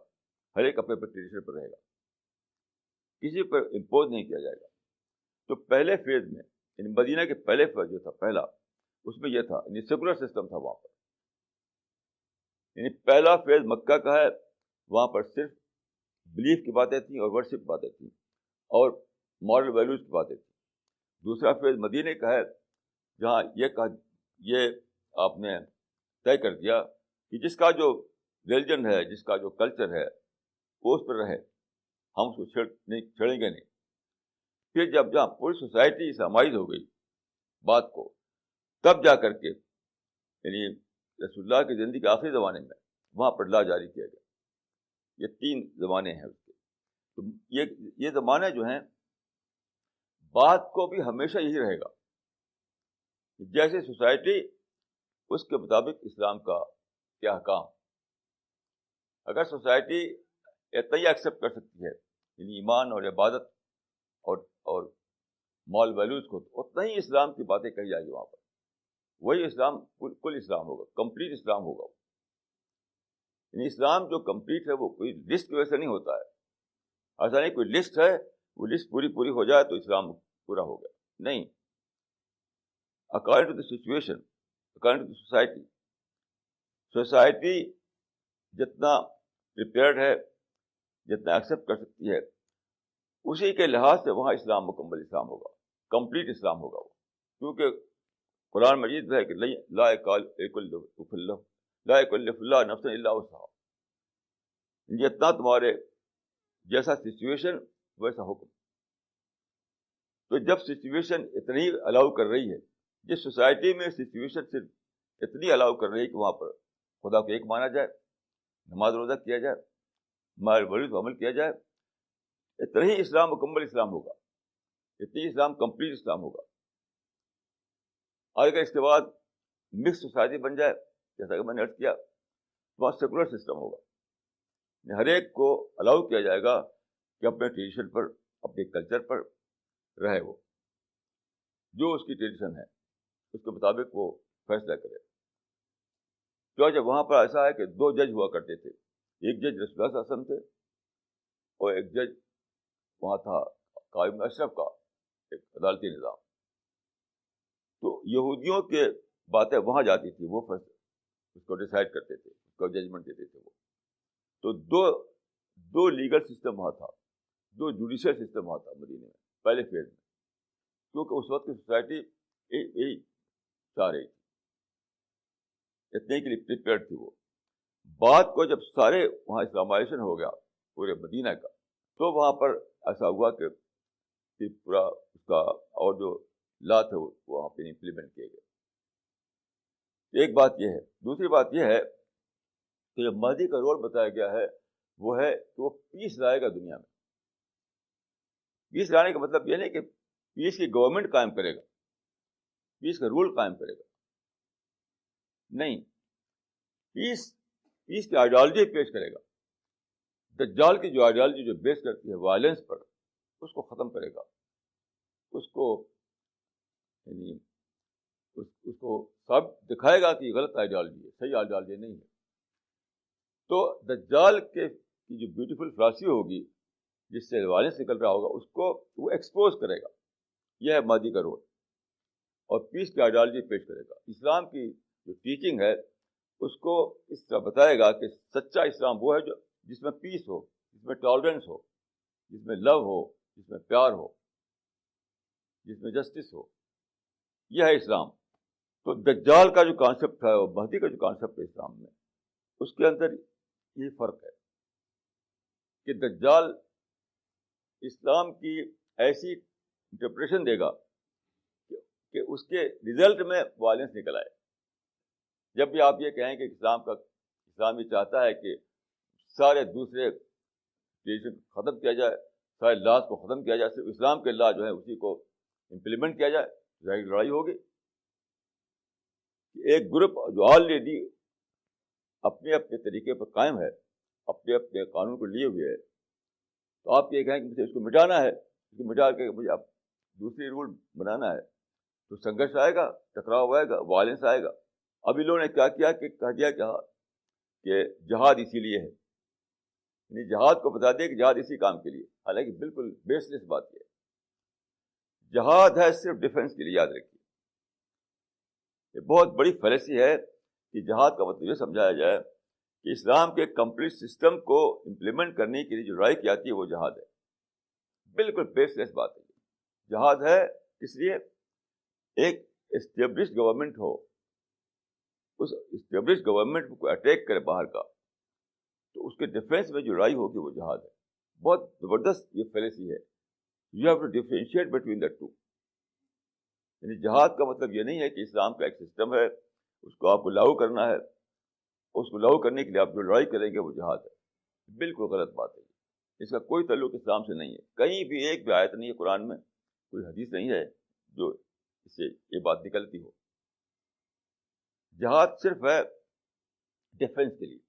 ہر ایک اپنے اپنے ٹریڈیشن پر رہے گا, کسی پر امپوز نہیں کیا جائے گا. تو پہلے فیز میں, یعنی مدینہ کے پہلے فیز جو تھا پہلا, اس میں یہ تھا, یعنی سیکولر سسٹم تھا وہاں پر. یعنی پہلا فیز مکہ کا ہے, وہاں پر صرف بلیف کی باتیں تھیں اور ورشپ کی باتیں تھیں اور مورل ویلیوز کی باتیں تھیں. دوسرا فیز مدینے کا ہے, جہاں یہ آپ نے طے کر دیا کہ جس کا جو ریلیجن ہے, جس کا جو کلچر ہے, وہ اس پر رہے, ہم اس کو چھیڑیں گے نہیں. پھر جب جہاں پوری سوسائٹی اسلامائز ہو گئی بات کو, تب جا کر کے یعنی رسول اللہ کی زندگی کے آخری زمانے میں وہاں پر لا جاری کیا گیا. یہ 3 زمانے ہیں اس کے. تو یہ زمانے جو ہیں, بات کو بھی ہمیشہ یہی رہے گا, جیسے سوسائٹی اس کے مطابق اسلام کا کیا حکام. اگر سوسائٹی اتنا ہی ایکسیپٹ کر سکتی ہے, یعنی ایمان اور عبادت اور مال ویلیوز کو, اتنا ہی اسلام کی باتیں کہی جائیں گی وہاں پر. وہی اسلام کل اسلام ہوگا, کمپلیٹ اسلام ہوگا. یعنی اسلام جو کمپلیٹ ہے وہ کوئی لسٹ کی وجہ سے نہیں ہوتا ہے. ایسا نہیں کوئی لسٹ ہے, وہ لسٹ پوری ہو جائے تو اسلام پورا ہو گیا, نہیں. According to the situation, according to the society جتنا پریپیئرڈ ہے, جتنا ایکسیپٹ کر سکتی ہے, اسی کے لحاظ سے وہاں اسلام مکمل اسلام ہوگا, کمپلیٹ اسلام ہوگا وہ. کیونکہ قرآن مجید ہے کہ لا يكلف الله نفسا الا وسعها, جتنا تمہارے جیسا سچویشن ویسا حکم. تو جب سچویشن اتنی الاؤ کر رہی ہے, جس سوسائٹی میں سچویشن صرف اتنی الاؤ کر رہی ہے کہ وہاں پر خدا کو ایک مانا جائے, نماز روزہ کیا جائے, مال ولی کو عمل کیا جائے, اتنا ہی اسلام مکمل اسلام ہوگا, اتنی اسلام کمپلیٹ اسلام ہوگا. اور اگر اس کے بعد مکس سوسائٹی بن جائے, جیسا کہ میں نے عرض کیا, وہاں سیکولر سسٹم ہوگا. ہر ایک کو الاؤ کیا جائے گا کہ اپنے ٹریڈیشن پر, اپنے کلچر پر رہے, وہ جو اس کی ٹریڈیشن ہے اس کے مطابق وہ فیصلہ کرے. تو جب وہاں پر ایسا ہے کہ 2 جج ہوا کرتے تھے, ایک جج رسول اللہ صلی اللہ علیہ وسلم تھے اور ایک جج وہاں تھا قائم اشرف کا ایک عدالتی نظام. تو یہودیوں کے باتیں وہاں جاتی تھی, وہ فیصلہ اس کو ڈیسائیڈ کرتے تھے, اس کو ججمنٹ دیتے تھے وہ. تو دو لیگل سسٹم وہاں تھا, 2 جوڈیشل سسٹم وہاں تھا مدینے میں پہلے فیز میں, کیونکہ اس وقت کی سوسائٹی یہی چاہ رہی تھی, اتنے کے لیے پریپیئرڈ تھی وہ. بعد کو جب سارے وہاں اسلامائزیشن ہو گیا پورے مدینہ کا, تو وہاں پر ایسا ہوا کہ پورا اس کا اور جو لا تھے وہ وہاں پہ امپلیمنٹ کیے گئے. ایک بات یہ ہے. دوسری بات یہ ہے کہ جو مہدی کا رول بتایا گیا ہے وہ ہے کہ وہ پیس لائے گا دنیا میں. پیس لانے کا مطلب یہ نہیں کہ پیس کی گورنمنٹ قائم کرے گا, پیس کا رول قائم کرے گا, نہیں, پیس کی آئیڈیالوجی پیش کرے گا. دجال کی جو آئیڈیالوجی جو بیس کرتی ہے وائلنس پر, اس کو ختم کرے گا, اس کو یعنی اس کو سب دکھائے گا کہ یہ غلط آئیڈیالوجی ہے, صحیح آئیڈیالوجی نہیں ہے. تو دجال کی جو بیوٹیفل فلاسفی ہوگی جس سے وائلنس نکل رہا ہوگا, اس کو وہ ایکسپوز کرے گا. یہ ہے مہدی کا رول. اور پیس کی آئیڈیالوجی پیش کرے گا. اسلام کی جو ٹیچنگ ہے اس کو اس طرح بتائے گا کہ سچا اسلام وہ ہے جو جس میں پیس ہو, جس میں ٹالرنس ہو, جس میں لو ہو, جس میں پیار ہو, جس میں جسٹس ہو. یہ ہے اسلام. تو دجال کا جو کانسیپٹ ہے اور مہدی کا جو کانسیپٹ ہے اسلام میں, اس کے اندر یہ فرق ہے کہ دجال اسلام کی ایسی انٹرپریشن دے گا کہ اس کے رزلٹ میں وائلنس نکل آئے. جب بھی آپ یہ کہیں کہ اسلام یہ چاہتا ہے کہ سارے دوسرے ٹریڈیشن ختم کیا جائے, سارے لاز کو ختم کیا جائے, صرف اسلام کے لا جو ہے اسی کو امپلیمنٹ کیا جائے, ظاہر لڑائی ہوگی. ایک گروپ جو آلریڈی اپنے اپنے طریقے پر قائم ہے, اپنے اپنے قانون کو لیے ہوئے ہے, تو آپ یہ کہیں کہ مجھے اس کو مٹانا ہے, اس کو مٹا کے مجھے اب دوسری رول بنانا ہے, تو سنگرش آئے گا, ٹکراؤ آئے گا, وائلنس آئے گا. ابھی لوگوں نے کیا کیا کہ کہہ دیا کہ جہاد اسی لیے ہے, یعنی جہاد کو بتا دیا کہ جہاد اسی کام کے لیے, حالانکہ بالکل بیس لیس بات یہ ہے. جہاد ہے صرف ڈیفینس کے لیے, یاد رکھیے. یہ بہت بڑی فیلسی ہے کہ جہاد کا مطلب یہ سمجھایا جائے کہ اسلام کے کمپلیٹ سسٹم کو امپلیمنٹ کرنے کے لیے جو لڑائی کی جاتی ہے وہ جہاد ہے. بالکل بیس لیس بات ہے. جہاد ہے اس لیے ایک اسٹیبلش گورنمنٹ ہو, اس اسٹیبلش گورنمنٹ کو اٹیک کرے باہر کا, تو اس کے ڈیفینس میں جو لڑائی ہوگی وہ جہاد ہے. بہت زبردست یہ فیلسی ہے. You have to differentiate between the two. یعنی جہاد کا مطلب یہ نہیں ہے کہ اسلام کا ایک سسٹم ہے, اس کو آپ کو لاگو کرنا ہے, اس کو لاگو کرنے کے لیے آپ جو لڑائی کریں گے وہ جہاد ہے. بالکل غلط بات ہے. اس کا کوئی تعلق اسلام سے نہیں ہے. کہیں بھی ایک بھی آیت نہیں ہے قرآن میں, کوئی حدیث نہیں ہے جو اس سے یہ بات نکلتی ہو. جہاد صرف ہے ڈیفینس کے لیے.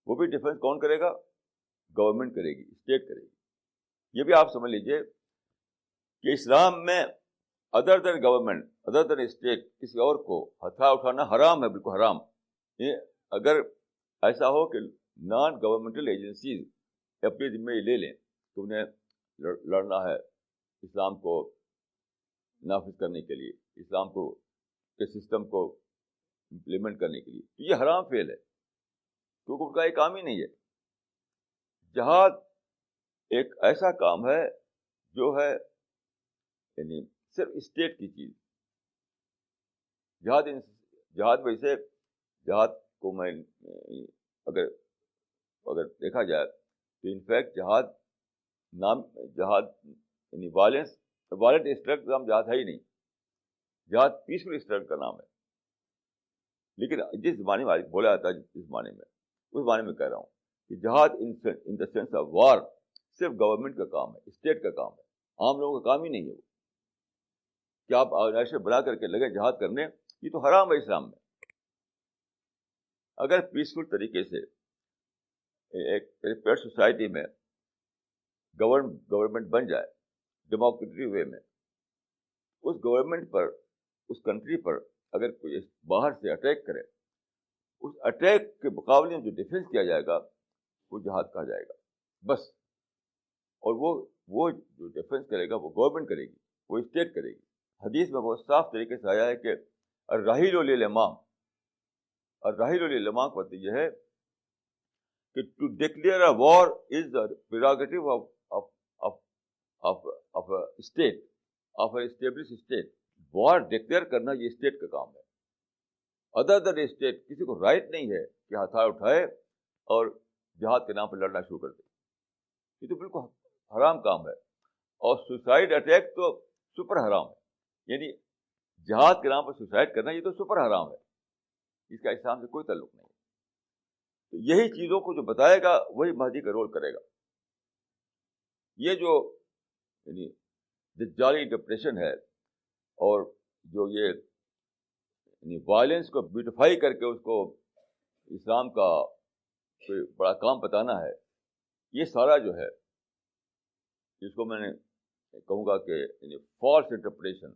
وہ بھی ڈیفینس کون کرے گا؟ گورنمنٹ کرے گی, اسٹیٹ کرے گی. یہ بھی آپ سمجھ لیجئے کہ اسلام میں ادر دین گورنمنٹ, ادر دین اسٹیٹ, کسی اور کو ہتھیار اٹھانا حرام ہے, بالکل حرام. اگر ایسا ہو کہ نان گورنمنٹل ایجنسیز اپنے ذمہ یہ لے لیں کہ انہیں لڑنا ہے اسلام کو نافذ کرنے کے لیے, اسلام کو کے سسٹم کو امپلیمنٹ کرنے کے لیے, تو یہ حرام فعل ہے, کیونکہ ان کا یہ کام ہی نہیں ہے. جہاد ایک ایسا کام ہے جو ہے یعنی صرف اسٹیٹ کی چیز. جہاد ویسے جہاد کو میں اگر دیکھا جائے تو انفیکٹ جہاد نام جہاد یعنی وائلنٹ اسٹرگل کا نام جہاد ہے ہی نہیں. جہاد پیسفل اسٹرگل کا نام ہے. لیکن جس زمانے میں بولا جاتا ہے جس زمانے میں, اس زمانے میں کہہ رہا ہوں کہ جہاد ان دا سینس آف وار صرف گورنمنٹ کا کام ہے, اسٹیٹ کا کام ہے, عام لوگوں کا کام ہی نہیں ہے وہ. کہ آپ آرگنائزیشن بنا کر کے لگے جہاد کرنے, یہ تو حرام ہے اسلام میں. اگر پیسفل طریقے سے ایک پریپیئر سوسائٹی میں گورنمنٹ بن جائے ڈیموکریٹک وے میں, اس گورنمنٹ پر, اس کنٹری پر اگر کوئی باہر سے اٹیک کرے, اس اٹیک کے مقابلے میں جو ڈیفینس کیا جائے گا وہ جہاد کہا جائے گا بس. اور وہ جو ڈیفینس کرے گا وہ گورنمنٹ کرے گی, وہ اسٹیٹ کرے گی. حدیث میں بہت صاف طریقے سے آیا ہے کہ الرحیل للامام, الرحیل للامام کا مطلب یہ ہے کہ to declare a war is the prerogative of state, of a establish state. War declare کرنا یہ اسٹیٹ کا کام ہے. ادر دین اسٹیٹ کسی کو رائٹ نہیں ہے کہ ہتھیار اٹھائے اور جہاد کے نام پر لڑنا شروع کر دے. یہ تو بالکل حرام کام ہے. اور سوسائڈ اٹیک تو سپر حرام ہے. یعنی جہاد کے نام پر سوسائڈ کرنا یہ تو سپر حرام ہے, اس کا اسلام سے کوئی تعلق نہیں ہے. تو یہی چیزوں کو جو بتائے گا وہی مہدی کا رول کرے گا. یہ جو یعنی دجالی انٹرپریشن ہے, اور جو یہ یعنی وائلنس کو بیوٹیفائی کر کے اس کو اسلام کا کوئی بڑا کام بتانا ہے, یہ سارا جو ہے جس کو میں نے کہوں گا کہ یعنی فالس انٹرپریشن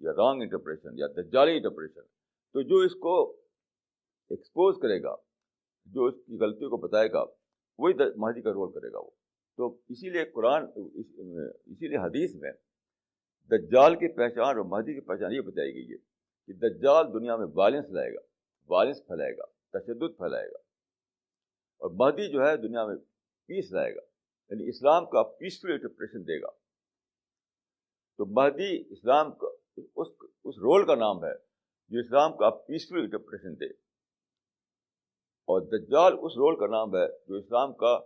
یا رانگ انٹرپریشن یا دجالی انٹرپریشن, تو جو اس کو ایکسپوز کرے گا, جو اس کی غلطیوں کو بتائے گا, وہی مہدی کا رول کرے گا وہ. تو اسی لیے حدیث میں دجال کی پہچان اور مہدی کی پہچان یہ بتائی گئی ہے کہ دجال دنیا میں وائلنس لائے گا, وائلنس پھیلائے گا, تشدد پھیلائے گا, اور مہدی جو ہے دنیا میں پیس لائے گا, یعنی اسلام کا پیسفل انٹرپریشن دے گا. تو مہدی اسلام کا اس رول کا نام ہے جو اسلام کا پیسفل انٹرپریشن دے, اور دجال اس رول کا نام ہے جو اسلام کا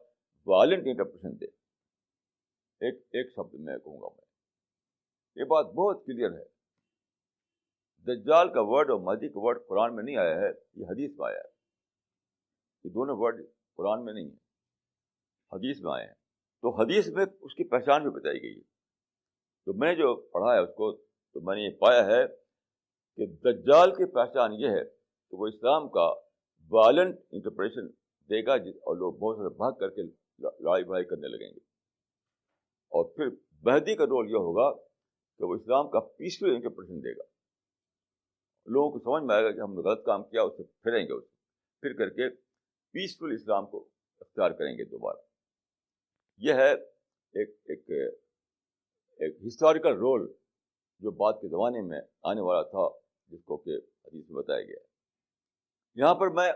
وائلنٹ انٹرپریشن دے. ایک شبد میں کہوں گا, میں یہ بات بہت کلیئر ہے. دجال کا ورڈ اور مہدی کا ورڈ قرآن میں نہیں آیا ہے, یہ حدیث میں آیا ہے. یہ دونوں ورڈ قرآن میں نہیں ہیں, حدیث میں آئے ہیں. تو حدیث میں اس کی پہچان بھی بتائی گئی ہے. تو میں جو پڑھا ہے اس کو, تو میں نے یہ پایا ہے کہ دجال کی پہچان یہ ہے کہ وہ اسلام کا وائلنٹ انٹرپریشن دے گا, اور لوگ بہت سارے بھاگ کر کے لڑائی بھائی کرنے لگیں گے. اور پھر مہدی کا رول یہ ہوگا کہ وہ اسلام کا پیسفل انٹرپریشن دے گا. لوگوں کو سمجھ میں آئے گا کہ ہم نے غلط کام کیا, اس سے پھریں گے, اس سے پھر کر کے پیسفل اسلام کو اختیار کریں گے دوبارہ. یہ ہے ایک ہسٹوریکل رول جو بعد کے زمانے میں آنے والا تھا, جس کو کہ حدیث میں بتایا گیا ہے. یہاں پر میں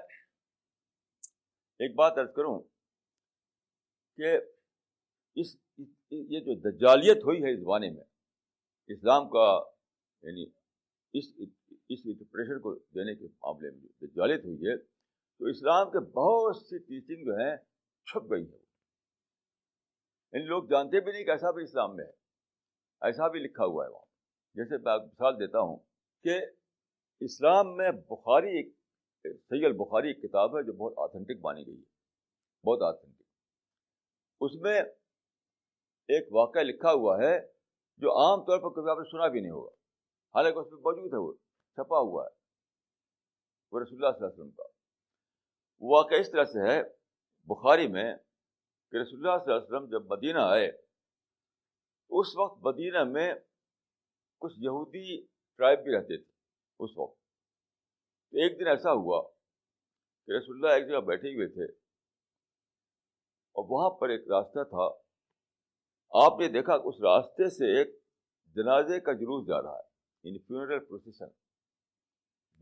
ایک بات عرض کروں کہ یہ جو دجالیت ہوئی ہے اس زمانے میں اسلام کا, یعنی اس انٹرپریشن کو دینے کے معاملے میں جو دجالیت ہوئی ہے, تو اسلام کے بہت سی ٹیچنگ جو ہیں چھپ گئی ہیں. یعنی لوگ جانتے بھی نہیں کہ ایسا بھی اسلام میں ہے, ایسا بھی لکھا ہوا ہے وہاں. جیسے میں مثال دیتا ہوں کہ اسلام میں بخاری, صحیح البخاری ایک کتاب ہے جو بہت آتھینٹک مانی گئی ہے, بہت آتھینٹک. اس میں ایک واقعہ لکھا ہوا ہے جو عام طور پر کبھی آپ نے سنا بھی نہیں ہوگا, حالانکہ اس میں موجود ہے, وہ چھپا ہوا ہے, وہ رسول اللہ صلی اللہ علیہ وسلم کا. وہ واقعہ اس طرح سے ہے بخاری میں کہ رسول اللہ صلی اللہ علیہ وسلم جب مدینہ آئے, اس وقت مدینہ میں کچھ یہودی ٹرائب بھی رہتے تھے اس وقت. تو ایک دن ایسا ہوا کہ رسول اللہ ایک جگہ بیٹھے ہوئے تھے, اور وہاں پر ایک راستہ تھا. آپ نے دیکھا اس راستے سے ایک جنازے کا جلوس جا رہا ہے, یعنی فیونرل پروسیسن,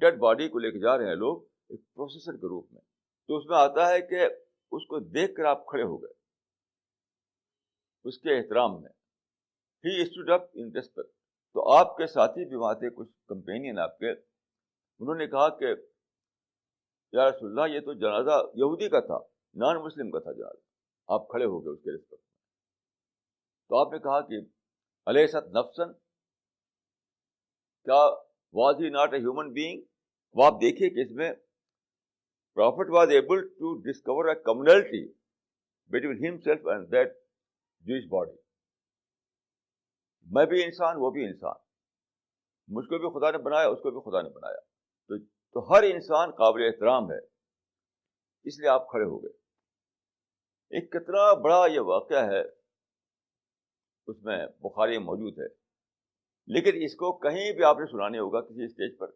ڈیڈ باڈی کو لے کے جا رہے ہیں لوگ ایک پروسیسن کے روپ میں. تو اس میں آتا ہے کہ اس کو دیکھ کر آپ کھڑے ہو گئے اس کے احترام میں. ہی اسٹوڈ اپ ان ریسپیکٹ. تو آپ کے ساتھی بھی وہاں تھے, کچھ کمپینین آپ کے, انہوں نے کہا کہ یا رسول اللہ یہ تو جنازہ یہودی کا تھا, نان مسلم کا تھا جنازہ, آپ کھڑے ہو گئے اس کے ریسپیکٹ میں. تو آپ نے کہا کہ الیست نفسن، کیا was he not a human being? اب آپ دیکھیے کہ اس میں prophet was able to discover a communality between himself and that Jewish body. میں بھی انسان، وہ بھی انسان، مجھ کو بھی خدا نے بنایا، اس کو بھی خدا نے بنایا. تو ہر انسان قابل احترام ہے، اس لیے آپ کھڑے ہو گئے. ایک کتنا بڑا یہ واقعہ ہے، اس میں بخاری میں موجود ہے، لیکن اس کو کہیں بھی آپ نے سنا نہیں ہوگا کسی اسٹیج پر.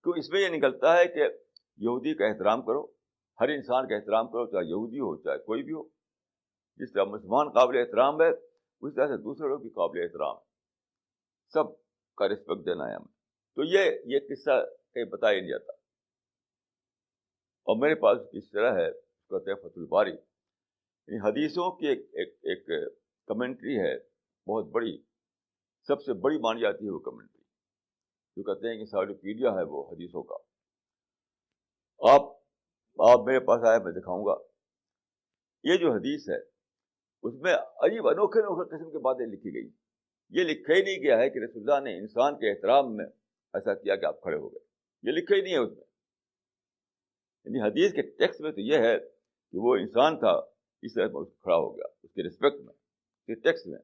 کیوں؟ اس میں یہ نکلتا ہے کہ یہودی کا احترام کرو، ہر انسان کا احترام کرو، چاہے یہودی ہو چاہے کوئی بھی ہو. جس طرح مسلمان قابل احترام ہے، اس طرح سے دوسرے لوگ بھی قابل احترام ہے. سب کا رسپیکٹ دینا ہے ہمیں. تو یہ قصہ کہیں بتایا نہیں جاتا. اور میرے پاس کس طرح ہے، اس کو کہتے ہیں فتح الباری، یعنی حدیثوں کی ایک کمنٹری ہے بہت بڑی، سب سے بڑی مانی جاتی ہے وہ کمنٹری، جو کہتے ہیں کہ انسائکلوپیڈیا ہے وہ حدیثوں کا. آپ میرے پاس آئے، میں دکھاؤں گا. یہ جو حدیث ہے اس میں عجیب انوکھے قسم کی باتیں لکھی گئی. یہ لکھا ہی نہیں گیا ہے کہ رسول اللہ نے انسان کے احترام میں ایسا کیا کہ آپ کھڑے ہو گئے. یہ لکھا ہی نہیں ہے اس میں. یعنی حدیث کے ٹیکسٹ میں تو یہ ہے کہ وہ انسان تھا، اس طرح کھڑا ہو گیا اس کے رسپیکٹ میں، اس کے ٹیکسٹ میں.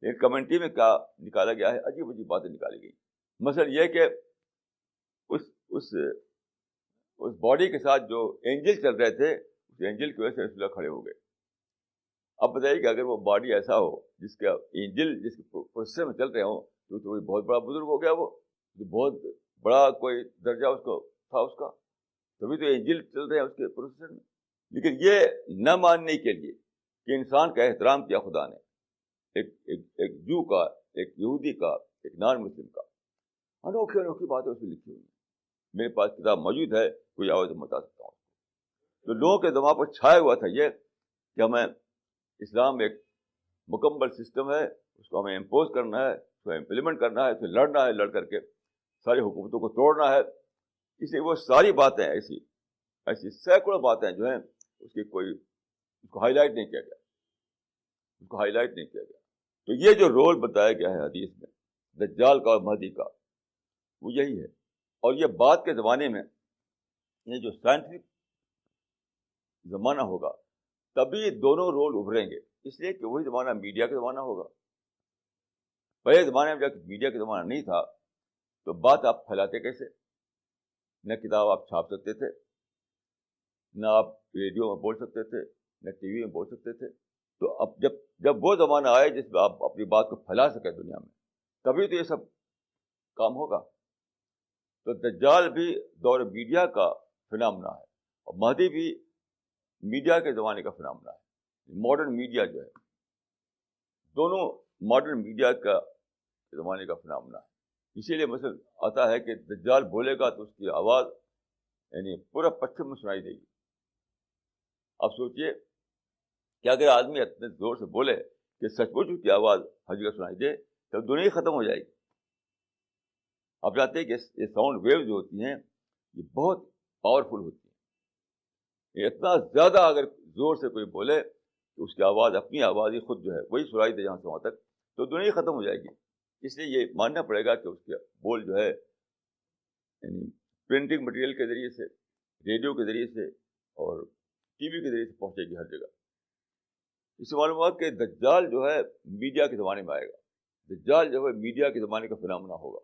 لیکن کمنٹری میں کیا نکالا گیا ہے، عجیب عجیب باتیں نکالی گئی. مثلا یہ کہ اس باڈی کے ساتھ جو اینجل چل رہے تھے، اس اینجل کی وجہ سے رسول اللہ کھڑے ہو گئے. اب بتائیے کہ اگر وہ باڈی ایسا ہو جس کا اینجل جس کے پروسیس میں چل رہے ہوں، تو کوئی بہت بڑا بزرگ ہو گیا، وہ بہت بڑا کوئی درجہ اس کو تھا اس کا، تبھی تو اینجل چل رہے ہیں اس کے پروسیس میں. لیکن یہ نہ ماننے کے لیے کہ انسان کا احترام کیا خدا نے، ایک جو کا، ایک یہودی کا، ایک نان مسلم کا. انوکھی باتیں اس میں لکھی ہوئی ہیں. میرے پاس کتاب موجود ہے، کوئی آواز میں بتا سکتا ہوں. تو لوگوں کے دماغ پر چھایا ہوا تھا یہ کہ ہمیں اسلام ایک مکمل سسٹم ہے، اس کو ہمیں امپوز کرنا ہے، اس کو امپلیمنٹ کرنا ہے، اس میں لڑنا ہے، لڑ کر کے ساری حکومتوں کو توڑنا ہے. اس لیے وہ ساری باتیں ایسی سینکڑوں باتیں جو ہیں اس کی کوئی اس کو ہائی لائٹ نہیں کیا گیا. تو یہ جو رول بتایا گیا ہے حدیث میں دجال کا اور مہدی کا، وہ یہی ہے. اور یہ بعد کے زمانے میں، یہ جو سائنٹفک زمانہ ہوگا، تبھی دونوں رول ابھریں گے. اس لیے کہ وہی زمانہ میڈیا کا زمانہ ہوگا. پہلے زمانے میں جب میڈیا کا زمانہ نہیں تھا تو بات آپ پھیلاتے کیسے؟ نہ کتاب آپ چھاپ سکتے تھے، نہ آپ ریڈیو میں بول سکتے تھے، نہ ٹی وی میں بول سکتے تھے. تو اب جب وہ زمانہ آئے جس میں آپ اپنی بات کو پھیلا سکیں دنیا میں، تبھی تو یہ سب کام ہوگا. تو دجال بھی دور میڈیا کا فنامنا ہے، اور مہدی بھی میڈیا کے زمانے کا فنامنا ہے. ماڈرن میڈیا جو ہے، دونوں ماڈرن میڈیا کا زمانے کا فنامنا ہے. اسی لیے مثلا آتا ہے کہ دجال بولے گا تو اس کی آواز یعنی پورا پچھم میں سنائی دے گی. آپ سوچئے کہ اگر آدمی اتنے زور سے بولے کہ سچ مچ اس کی آواز ہر جگہ سنائی دے، تو دنیا ہی ختم ہو جائے گی. آپ جانتے ہیں کہ یہ ساؤنڈ ویو جو ہوتی ہیں یہ بہت پاورفل ہوتی ہیں. یہ اتنا زیادہ اگر زور سے کوئی بولے کہ اس کی آواز، اپنی آواز ہی خود جو ہے وہی سنائی دے یہاں سے وہاں تک، تو دنیا ہی ختم ہو جائے گی. اس لیے یہ ماننا پڑے گا کہ اس کے بول جو ہے یعنی پرنٹنگ مٹیریل کے ذریعے سے، ریڈیو کے ذریعے سے اور ٹی وی کے ذریعے سے پہنچے گی ہر جگہ. اس سے معلوم ہوا کہ دجال جو ہے میڈیا کے زمانے میں آئے گا. دجال جو ہے میڈیا کے زمانے کا فنامنا ہوگا.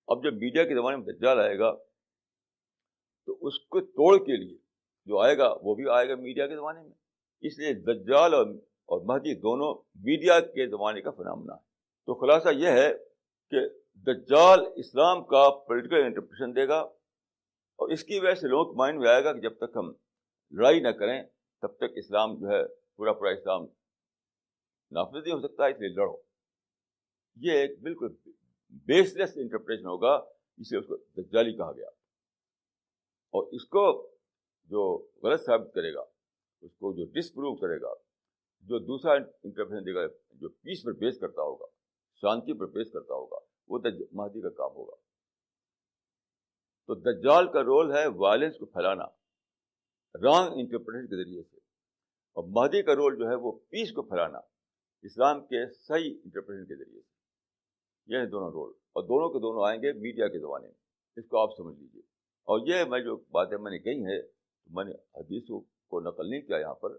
اب جب میڈیا کے زمانے میں دجال آئے گا تو اس کو توڑ کے لیے جو آئے گا وہ بھی آئے گا میڈیا کے زمانے میں. اس لیے دجال اور مہدی دونوں میڈیا کے زمانے کا فنامنا ہے. تو خلاصہ یہ ہے کہ دجال اسلام کا پولیٹیکل انٹرپریشن دے گا، اور اس کی وجہ سے لوگوں کے مائنڈ میں آئے گا کہ جب تک ہم لڑائی نہ کریں تب تک اسلام جو ہے پورا اسلام نافذ نہیں ہو سکتا، اس لیے لڑو. یہ ایک بالکل بیس لیس انٹرپریشن ہوگا، اس لیے اس کو دجالی کہا گیا. اور اس کو جو غلط ثابت کرے گا، اس کو جو ڈسپروو کرے گا، جو دوسرا انٹرپریشن دے گا جو پیس پر بیس کرتا ہوگا، شانتی پر بیس کرتا ہوگا، وہ مہدی کا کام ہوگا. تو دجال کا رول ہے وائلنس کو پھیلانا رانگ انٹرپریٹیشن کے ذریعے سے. اور مہدی کا رول جو ہے وہ پیس کو پھیلانا اسلام کے صحیح انٹرپریشن کے ذریعے سے، یہ ہے دونوں رول، اور دونوں کے دونوں آئیں گے میڈیا کے زمانے میں، اس کو آپ سمجھ لیجیے۔ اور یہ میں جو باتیں میں نے کہی ہیں، میں نے حدیثوں کو نقل نہیں کیا یہاں پر،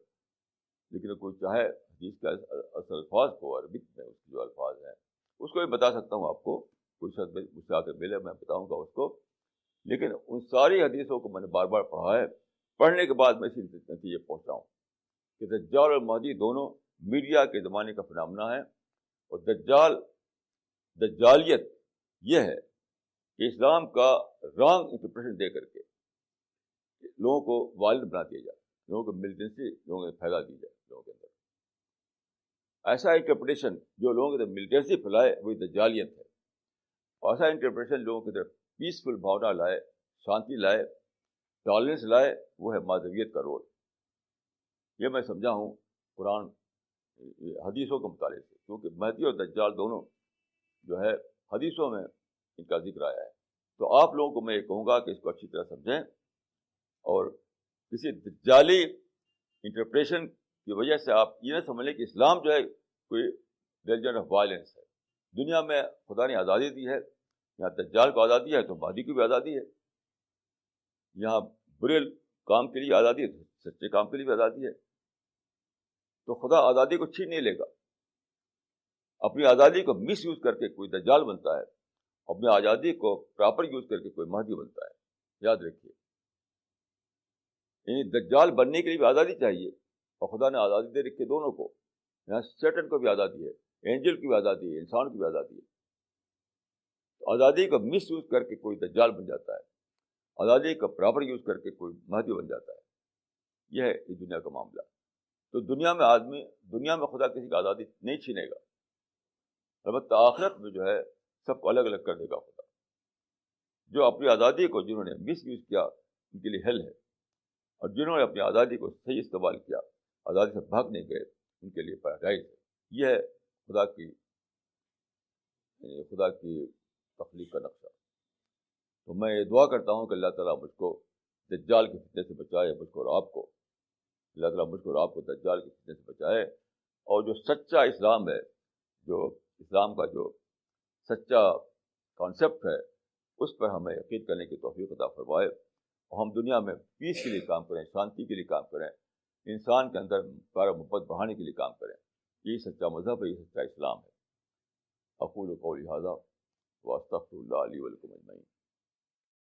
لیکن کوئی چاہے حدیث کے اصل الفاظ کو، عربک میں اس کے جو الفاظ ہیں اس کو بھی بتا سکتا ہوں آپ کو، کوئی شخص مجھ سے آ کر ملے میں بتاؤں گا اس کو، لیکن ان ساری حدیثوں کو میں نے بار بار پڑھا ہے، پڑھنے کے بعد میں اسی نتیجے پہنچا ہوں کہ دجال اور مہدی دونوں میڈیا کے زمانے کا فنامنا ہے، اور دجالیت یہ ہے کہ اسلام کا رانگ انٹرپریشن دے کر کے لوگوں کو والد بنا دیا جائے، لوگوں کو ملیٹنسی لوگوں کو پھیلا دی جائے، لوگوں کے اندر ایسا انٹرپریشن جو لوگوں کے اندر ملیٹنسی پھیلائے وہی دجالیت ہے، اور ایسا انٹرپریشن لوگوں کے اندر پیسفل بھاونا لائے، شانتی لائے، ٹالرنس لائے، وہ ہے مادویت کا رول۔ یہ میں سمجھا ہوں قرآن حدیثوں کے مطالعے سے، کیونکہ مہدی اور دجال دونوں جو ہے حدیثوں میں ان کا ذکر آیا ہے۔ تو آپ لوگوں کو میں یہ کہوں گا کہ اس کو اچھی طرح سمجھیں، اور کسی دجالی انٹرپریشن کی وجہ سے آپ یہ نہ سمجھ لیں کہ اسلام جو ہے کوئی ریلیجن آف وائلنس ہے۔ دنیا میں خدا نے آزادی دی ہے، یہاں دجال کو آزادی ہے تو مہدی کو بھی آزادی ہے، یہاں برے کام کے لیے آزادی ہے تو سچے کام کے لیے بھی آزادی ہے۔ تو خدا آزادی کو چھین نہیں لے گا۔ اپنی آزادی کو مس یوز کر کے کوئی دجال بنتا ہے، اپنی آزادی کو پراپر یوز کر کے کوئی مہدی بنتا ہے، یاد رکھیے۔ یعنی دجال بننے کے لیے بھی آزادی چاہیے، اور خدا نے آزادی دے رکھی دونوں کو، یہاں سیٹن کو بھی آزادی ہے، اینجل کی بھی آزادی ہے، انسان کی بھی آزادی ہے۔ تو آزادی کو مس یوز کر کے کوئی دجال بن جاتا ہے، آزادی کا پراپر یوز کر کے کوئی مہدی بن جاتا ہے۔ یہ ہے اس دنیا کا معاملہ۔ تو دنیا میں خدا کسی کی آزادی نہیں چھینے گا، البتہ آخرت میں جو ہے سب کو الگ الگ کر دے گا خدا۔ جو اپنی آزادی کو جنہوں نے مس یوز کیا ان کے لیے ہیل ہے، اور جنہوں نے اپنی آزادی کو صحیح استعمال کیا، آزادی سے بھاگ نہیں گئے، ان کے لیے پیراڈائز ہے۔ یہ ہے خدا کی تخلیق کا نقشہ۔ تو میں یہ دعا کرتا ہوں کہ اللہ تعالیٰ مجھ کو دجال کے فتنے سے بچائے، مجھ کو اور آپ کو، اللہ تعالیٰ مجھ کو اور آپ کو دجال کے فتنے سے بچائے، اور جو سچا اسلام ہے، جو اسلام کا جو سچا کانسیپٹ ہے، اس پر ہمیں یقین کرنے کی توفیق عطا فرمائے، اور ہم دنیا میں پیس کے لیے کام کریں، شانتی کے لیے کام کریں، انسان کے اندر پیار و محبت بڑھانے کے لیے کام کریں۔ یہی سچا مذہب ہے، یہ سچا اسلام ہے۔ اقول قولی ھذا واستغفر اللہ لی ولکم اجمعین۔